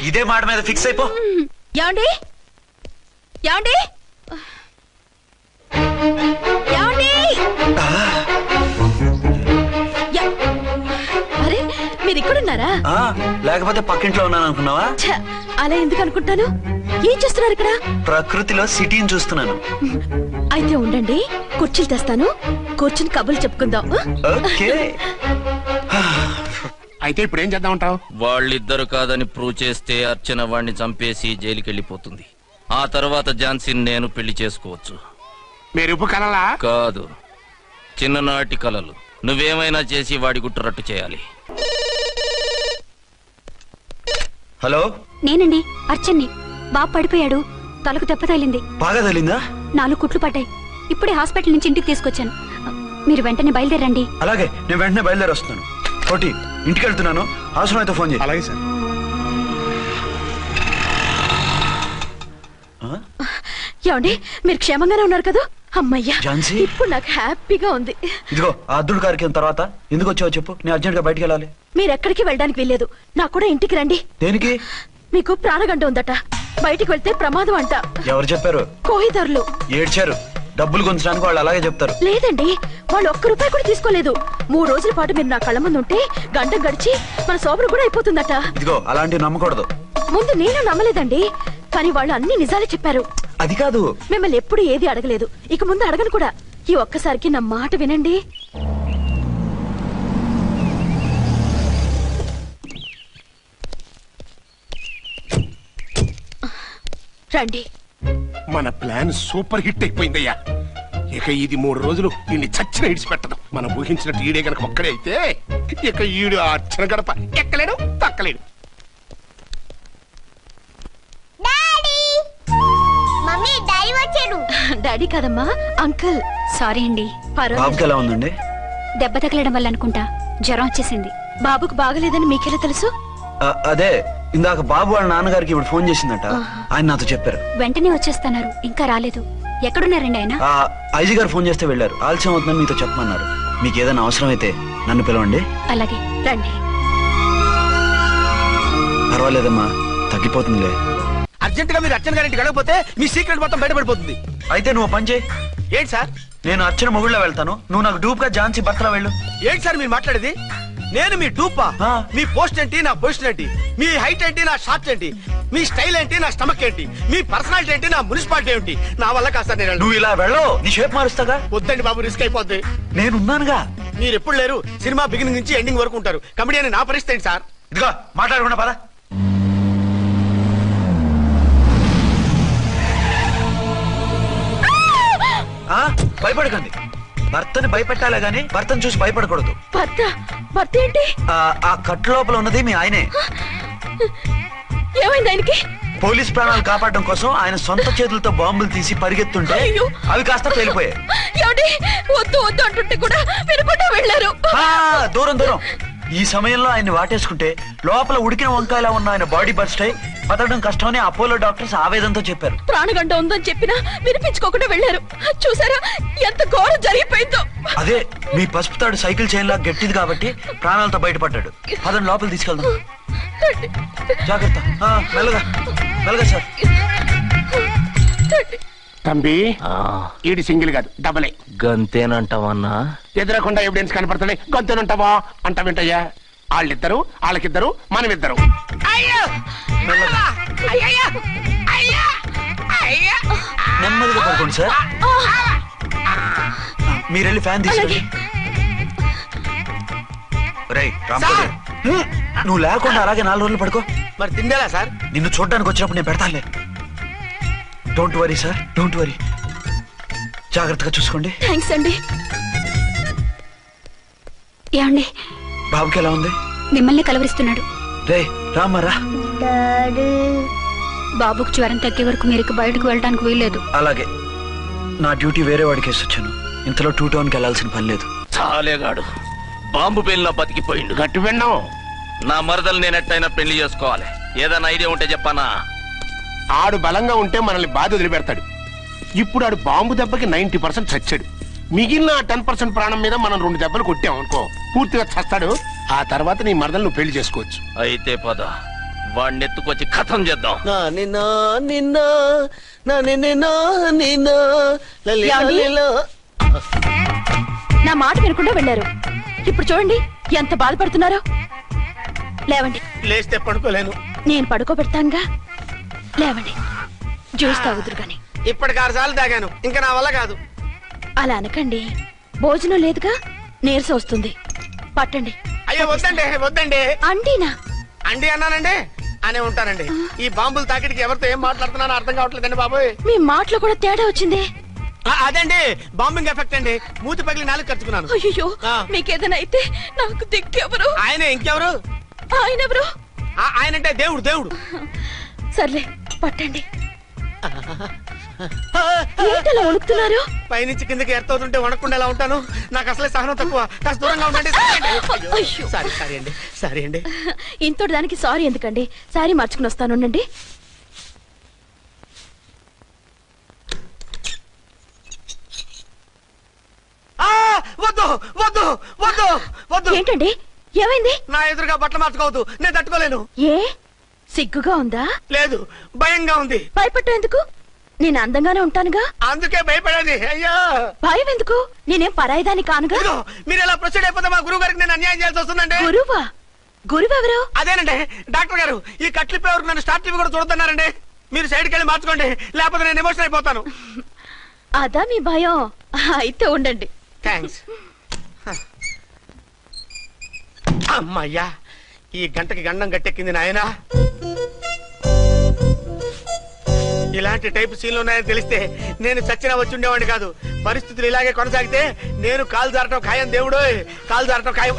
ఇదే మాట మీద ఫిక్స్ అయిపో. ఏమండి, ఏమండి, ఏమండి? అరే, మీరు ఇక్కడున్నారా? లేకపోతే పక్కింట్లో ఉన్నాను అనుకున్నావా? అలా ఎందుకు అనుకుంటాను? ఏం చేస్తున్నారు ఇక్కడ? ప్రకృతిలో సిటీని చూస్తున్నాను. అయితే ఉండండి, కుర్చీలు తెస్తాను, కూర్చుని కబుర్లు చెప్పుకుందాం. అయితే ఇప్పుడు ఏం చేద్దామంటావు? వాళ్ళిద్దరు కాదని ప్రూవ్ చేస్తే అర్చన వాణ్ణి చంపేసి జైలుకి వెళ్ళిపోతుంది. ఆ తర్వాత ఝాన్సీని నేను పెళ్లి చేసుకోవచ్చు. మీరు కలలా? కాదు, చిన్ననాటి కలలు. నువ్వేమైనా చేసి వాడి గుట్టు రట్టు చేయాలి. హలో, నేనండి అర్చన్ని. బాబు పడిపోయాడు, తలకు దెబ్బ తగిలింది. బాగా తగిలిందా? 4 కుట్లు పడ్డాయి. ఇప్పుడే హాస్పిటల్ నుంచి ఇంటికి తీసుకొచ్చాను. మీరు వెంటనే బయలుదేరండి. అలాగే, నేను వెంటనే బయలుదేరి వస్తున్నాను. కోటి, ఇంటికి వెళ్తున్నాను, అవసరం అయితే ఫోన్ చేయి. అలాగే సార్. ఏమండి, మీరు క్షేమంగానే ఉన్నారు కదా? అమ్మయ్యా ఝాన్సీ? ఇప్పుడు నాకు హ్యాపీగా ఉంది. ఇదిగో ఆ అద్దుడు కార్యక్రమం తర్వాత ఎందుకు వచ్చావో చెప్పు, నేను అర్జెంట్ గా బయటికి వెళ్ళాలి. మీరెక్కడికి వెళ్ళడానికి వెళ్ళలేదు, నాకు కూడా ఇంటికి రండి. దేనికి? మీకు ప్రాణగంట ఉందట, బయటికి వెళ్తే ప్రమాదం అంట. ఎవరు చెప్పారు? కోహిదర్లు ఏడ్చారు. డబ్బులు గుంచడానికి వాళ్ళు అలాగే చెప్తారు. లేదండి, వాళ్ళు ₹1 కూడా తీసుకోలేదు. 3 రోజుల పాటు మీరు నా కళ్ళ ముందు ఉంటే గంట గడిచి మన సోబరు కూడా అయిపోతుందట. ఇదిగో అలాంటివి నమ్మకూడదు. ముందు నేను నమ్మలేదండి, కానీ వాళ్ళు అన్ని నిజాలే చెప్పారు. అది కాదు, మిమ్మల్ని ఎప్పుడు ఏది అడగలేదు, ఇక ముందు అడగను కూడా. ఈ ఒక్కసారికి నా మాట వినండి. రండి. మన ప్లాన్ సూపర్ హిట్ అయిపోయిందయ్యా. ఇక ఇది 3 రోజులు ఈయన్ని చచ్చిన ఇడిచిపెట్టదు. మనం ఊహించినట్టు ఈడే గనక ఒక్కడే అయితే ఇక ఈడు ఆ అర్చన గడప ఎక్కలేడు, తక్కలేడు. డాడీ కాదమ్మా, అంకుల్. సారీ అండి. బాబుకి ఎలా ఉందండి? దెబ్బ తగలడం వల్ల అనుకుంటా జ్వరం వచ్చేసింది. బాబుకు బాగలేదని మీకెలా తెలుసు? అదే ఇందాక బాబు వాళ్ళ నాన్నగారికి ఇప్పుడు ఫోన్ చేసిందట, ఆయన నాతో చెప్పారు. వెంటనే వచ్చేస్తున్నారు, ఇంకా రాలేదు. ఎక్కడున్నారండి ఆయన? ఐజీ గారు ఫోన్ చేస్తే వెళ్ళారు. ఆలస్యం అవుతుందని మీతో చెప్పమన్నారు. మీకు ఏదైనా అవసరం అయితే నన్ను పిలవండి. అలాగే రండి. పర్వాలేదమ్మా, తగ్గిపోతుందిలే. అర్జెంట్ గా మీరు అర్చన గారింటికి వెళ్ళకపోతే మీ సీక్రెట్ మొత్తం బయటపడిపోతుంది. అయితే నువ్వు పని చేయి. ఏంటి సార్? నేను అర్చన మొగుళ్ళ వెళ్తాను, నువ్వు నాకు డూప్ గా ఝాన్సీ భర్తలా వెళ్ళు. ఏంటి సార్ మీరు మాట్లాడేది? నేను మీ డూపా? మీ పోస్ట్ ఏంటి, నా పొజిషన్ ఏంటి? మీ హైట్ ఏంటి, నా షార్ట్ ఏంటి? మీ స్టైల్ ఏంటి, నా స్టమక్ ఏంటి? మీ పర్సనాలిటీ ఏంటి, నా మున్సిపాలిటీ ఏంటి? నా వల్ల కాదు సార్. నేను నువ్వు ఇలా వెళ్ళవు, నీ షేప్ మారుస్తాగా. వద్దండి బాబు, రిస్క్ అయిపోద్ది. నేనున్నానుగా. మీరు ఎప్పుడు లేరు, సినిమా బిగినింగ్ నుంచి ఎండింగ్ వరకు ఉంటారు. కమెడియన్ నా పరిస్థితి ఏంటి సార్? ఇదిగో మాట్లాడకుండా పద. భయపడకండి. భర్తని భయపెట్టాలే గాని భర్తను చూసి భయపడకూడదు. భర్త ఏంటి? ఆ కట్టు లోపల ఉన్నది మీ ఆయనే. ఏమైంది ఆయనకి? పోలీస్ ప్రాణాలు కాపాడడం కోసం ఆయన సొంత చేతులతో బాంబులు తీసి పరిగెత్తుంటే అవి కాస్త పేలిపోయాయి. వద్దు వద్దు అంటుంటే కూడా వినకుండా వెళ్ళారు. దూరం దూరం. ఈ సమయంలో ఆయన్ని వాటేసుకుంటే లోపల ఉడికిన వంకాయలా ఉన్న ఆయన బాడీ బర్స్ట్ అయి బతకడం కష్టమని అపోలో డాక్టర్స్ ఆవేదనతో చెప్పారు. ప్రాణగంట ఉందని చెప్పినా వినిపించుకోకుండా వెళ్ళారు. చూసారా ఎంత ఘోరం జరిగిపోయిందో. అదే మీ పసుపు తాడు సైకిల్ చైన్ లా గట్టిది కాబట్టి ప్రాణాలతో బయటపడ్డాడు. అతను లోపల తీసుకెళ్దాం. జాగ్రత్త. మెల్లగా మెల్లగా సార్. తంబి, ఈడి సింగిల్ కాదు, డబలే. గంతేనంటావన్నా? ఎదురకుండా ఎవిడెన్స్ కనపడుతుంది, గంతేనంటావా అంట వింటయ్యా. వాళ్ళిద్దరు, వాళ్ళకిద్దరు, మనమిద్దరు. నెమ్మదిగా పడుకోండి సార్. మీరెళ్ళి ఫ్యాన్ తీసుకోండి. నువ్వు లేకుండా అలాగే 4 రోజులు పడుకో. మరి తిండేలా సార్? నిన్ను చూడడానికి వచ్చినప్పుడు నేను పెడతానులే. Don't worry sir, don't worry. జాగ్రత్తగా చూసుకోండి. థ్యాంక్స్ అండి. ఏమండి, బాబుకి ఎలా ఉంది? మిమ్మల్ని కలవరిస్తున్నాడు. రే రామారా. బాబుకు జ్వరం తగ్గే వరకు మీరు బయటకు వెళ్ళడానికి వీల్లేదు. అలాగే. నా డ్యూటీ వేరే వాడికి వేసి వచ్చాను. ఇంతలో 2 టౌన్కి వెళ్ళాల్సిన పని లేదు. చాలేగాడు బాంబు పేలినా బతికిపోయిండు. గట్టి విన్నావు. నా మరదలు నేను ఎట్టయినా పెళ్లి చేసుకోవాలి. ఏదైనా ఐడియా ఉంటే చెప్పానా? ఆడు బలంగా ఉంటే మనల్ని బాధ వదిలిపెడతాడు. ఇప్పుడు ఆడు బాంబు దెబ్బకి 90% చచ్చాడు. మిగిలిన 10% ప్రాణం మీద మనం 2 దెబ్బలు కొట్టాం అనుకో, పూర్తిగా చస్తాడు. ఆ తర్వాత నీ మరదలు నువ్వు పెళ్లి చేసుకోవచ్చు. అయితే పద, వాడిని ఎత్తుకొచ్చి ఖతం చేద్దాం. నా మాట వినకుండా వెళ్ళారు. ఇప్పుడు చూడండి ఎంత బాధపడుతున్నారో. లేవండి. లేస్తే పడుకోలేను. నేను పడుకోబెడతానుగా. లేవండి, జ్యూస్ తాగుదురు గాని. ఇప్పటికి 6 సార్లు తాగాను, ఇంకా నా వల్ల కాదు. అలా అనకండి, భోజనం లేదుగా, నీరసం వస్తుంది. పట్టండి. అయ్యో వద్దండి, వద్దండి. అండినా? అండి అన్నానండి, అనే ఉంటానండి. ఈ బాంబులు తాకిడికి ఎవరితో ఏం మాట్లాడుతున్నానో అర్థం కావట్లేదండి బాబోయ్. మీ మాటలో కూడా తేడా వచ్చింది. అదండి బాంబింగ్ ఎఫెక్ట్ అండి. మూతి పగిలి 4 ఖర్చుకున్నాను. అయ్యో, మీకేదైనా అయితే నాకు దిక్కెవరు? ఆయనే. ఇంకెవరు? ఆయనెవరు? ఆయనంటే దేవుడు. దేవుడు. సర్లే, పట్టండి. ఏంటలా వణుకుతున్నారు? పైనుంచి కిందకి ఎర్తవుతుంటే వణకుండా ఎలా ఉంటాను? నాకు అసలే సహనం తక్కువ. కాస్త దూరంగా ఉండండి. సారీ అండి. ఇంతటి దానికి సారీ ఎందుకండి? సారీ మార్చుకుని వస్తానుండండి. వద్దు వద్దు వద్దు వద్దు. ఏంటండి ఏమైంది? నా ఎదురుగా బట్టలు మార్చుకోవద్దు, నేను తట్టుకోలేను. ఏ సిగ్గుగా ఉందా? లేదు, భయంగా ఉంది. భయపట్టు ఎందుకు? నేను అందంగానే ఉంటానుగా. అందుకే భయపడేది. అయ్యా భయం ఎందుకు? నేనేం పరాయిదాన్ని కానుగా. మీరు ఎలా ప్రొసీడ్ అయిపోతే మా గురువు గారికి నేను అన్యాయం చేయాల్సి వస్తుందండి. గురువా? గురువెవరు? అదేనండి డాక్టర్ గారు. ఈ కట్లిప్పే వరకు నన్ను స్టార్ట్ టీవీ కూడా చూడొద్దన్నారండి. మీరు సైడ్కి వెళ్ళి మార్చుకోండి, లేకపోతే నేను ఎమోషన్ అయిపోతాను. అదా మీ భయం? అయితే ఉండండి. థ్యాంక్స్. అమ్మయ్యా, ఈ గంటకి గండం గట్టెక్కింది నాయనా. ఇలాంటి టైప్ సీన్లు ఉన్నాయని తెలిస్తే నేను చచ్చినా వచ్చి ఉండేవాడిని కాదు. పరిస్థితులు ఇలాగే కొనసాగితే నేను కాలు జారటం ఖాయం. దేవుడు, కాలు జారటం ఖాయం.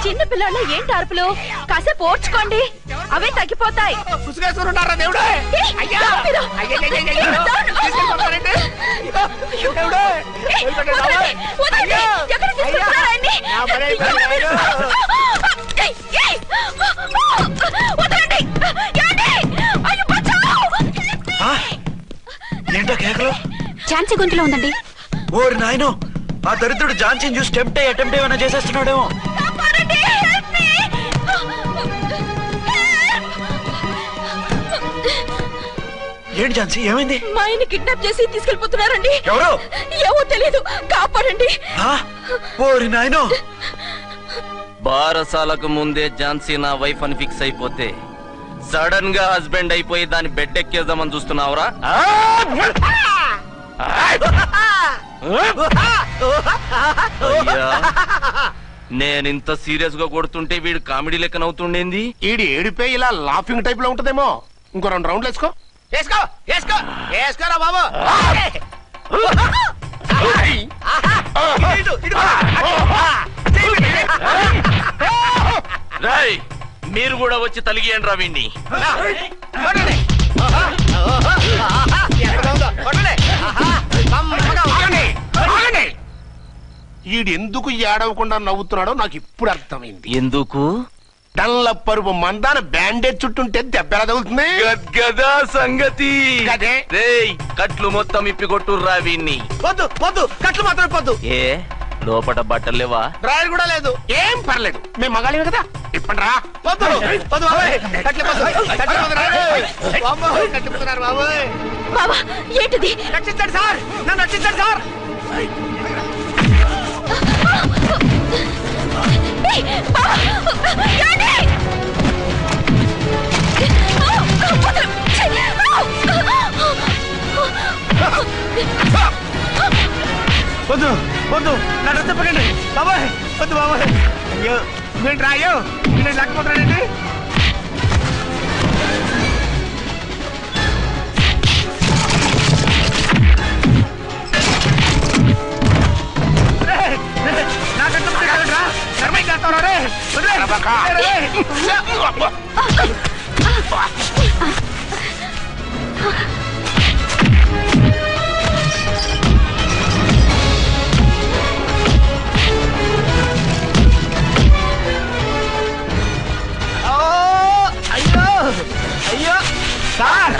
చిన్న పిల్లలు ఏంటి అరుపులు? కాసేపు ఓర్చుకోండి, అవే తగ్గిపోతాయి. పుసుగేసుకుంటారా దేవుడు? ఏంటో కేకలు? ఝాన్సీ గొంతులో ఉందండి. ఓరి నాయనో, ఆ దరిద్రుడు ఝాన్సీని చూసి అటెంప్ట్ ఏమైనా చేసేస్తున్నాడేమో. ఏంటి ఝాన్సీ, ఏమైంది? మా ఆయన కిడ్నాప్ చేసి తీసుకెళ్లిపోతున్నారండి. ఎవరు? ఏమో తెలియదు, కాపాడండి. ఓరి నాయనో. బారసాలకు ముందే ఝాన్సీ నా వైఫ్ అని ఫిక్స్ అయిపోతే సడన్ గా హస్బెండ్ అయిపోయి దాన్ని బెడ్ ఎక్కేద్దామని చూస్తున్నావురా? నేనింత సీరియస్ గా కొడుతుంటే వీడు కామెడీ లెక్కన అవుతుండేంది. ఈడి ఏడిపే ఇలా లాఫింగ్ టైప్ లో ఉంటదేమో. ఇంకో 2 రౌండ్లు వేసుకో. వేసుకో వేసుకో వేసుకోరా బాబు. రాయ్, మీరు కూడా వచ్చి తలిగియండి రా వీణ్ణి. ఈడెందుకు ఏడవకుండా నవ్వుతున్నాడో నాకు ఇప్పుడు అర్థమైంది. ఎందుకు? డల్లపరుపు మందాన బ్యాండేజ్ చుట్టుంటే దెబ్బెలా తగులుతుంది. గద్గదా సంగతి. గదే. రేయ్, కట్లు మొత్తం ఇప్పికొట్టుర్రా వీణ్ణి. వద్దు వద్దు, కట్లు మాత్రం ఇప్పొద్దు. ఏ లోపట బట్టలు లేవా? డ్రాయర్ కూడా లేదు. ఏం పర్లేదు, మేము మగాళమే కదా. ఇప్పండి రా. వద్దు వద్దు బాబాయ్, కట్లు కట్టిపోతున్నారు బాబాయ్. బాబా ఏంటిది? రక్షించండి సార్, నన్ను రక్షించండి సార్. వద్దు వద్దు, నన్ను చెప్పకండి బాబాయ్. వద్దు బాబాయ్. అయ్యో ఏంటి రాయో, నేను లేకపోతున్నానండి. అయ్యో అయ్యో సార్,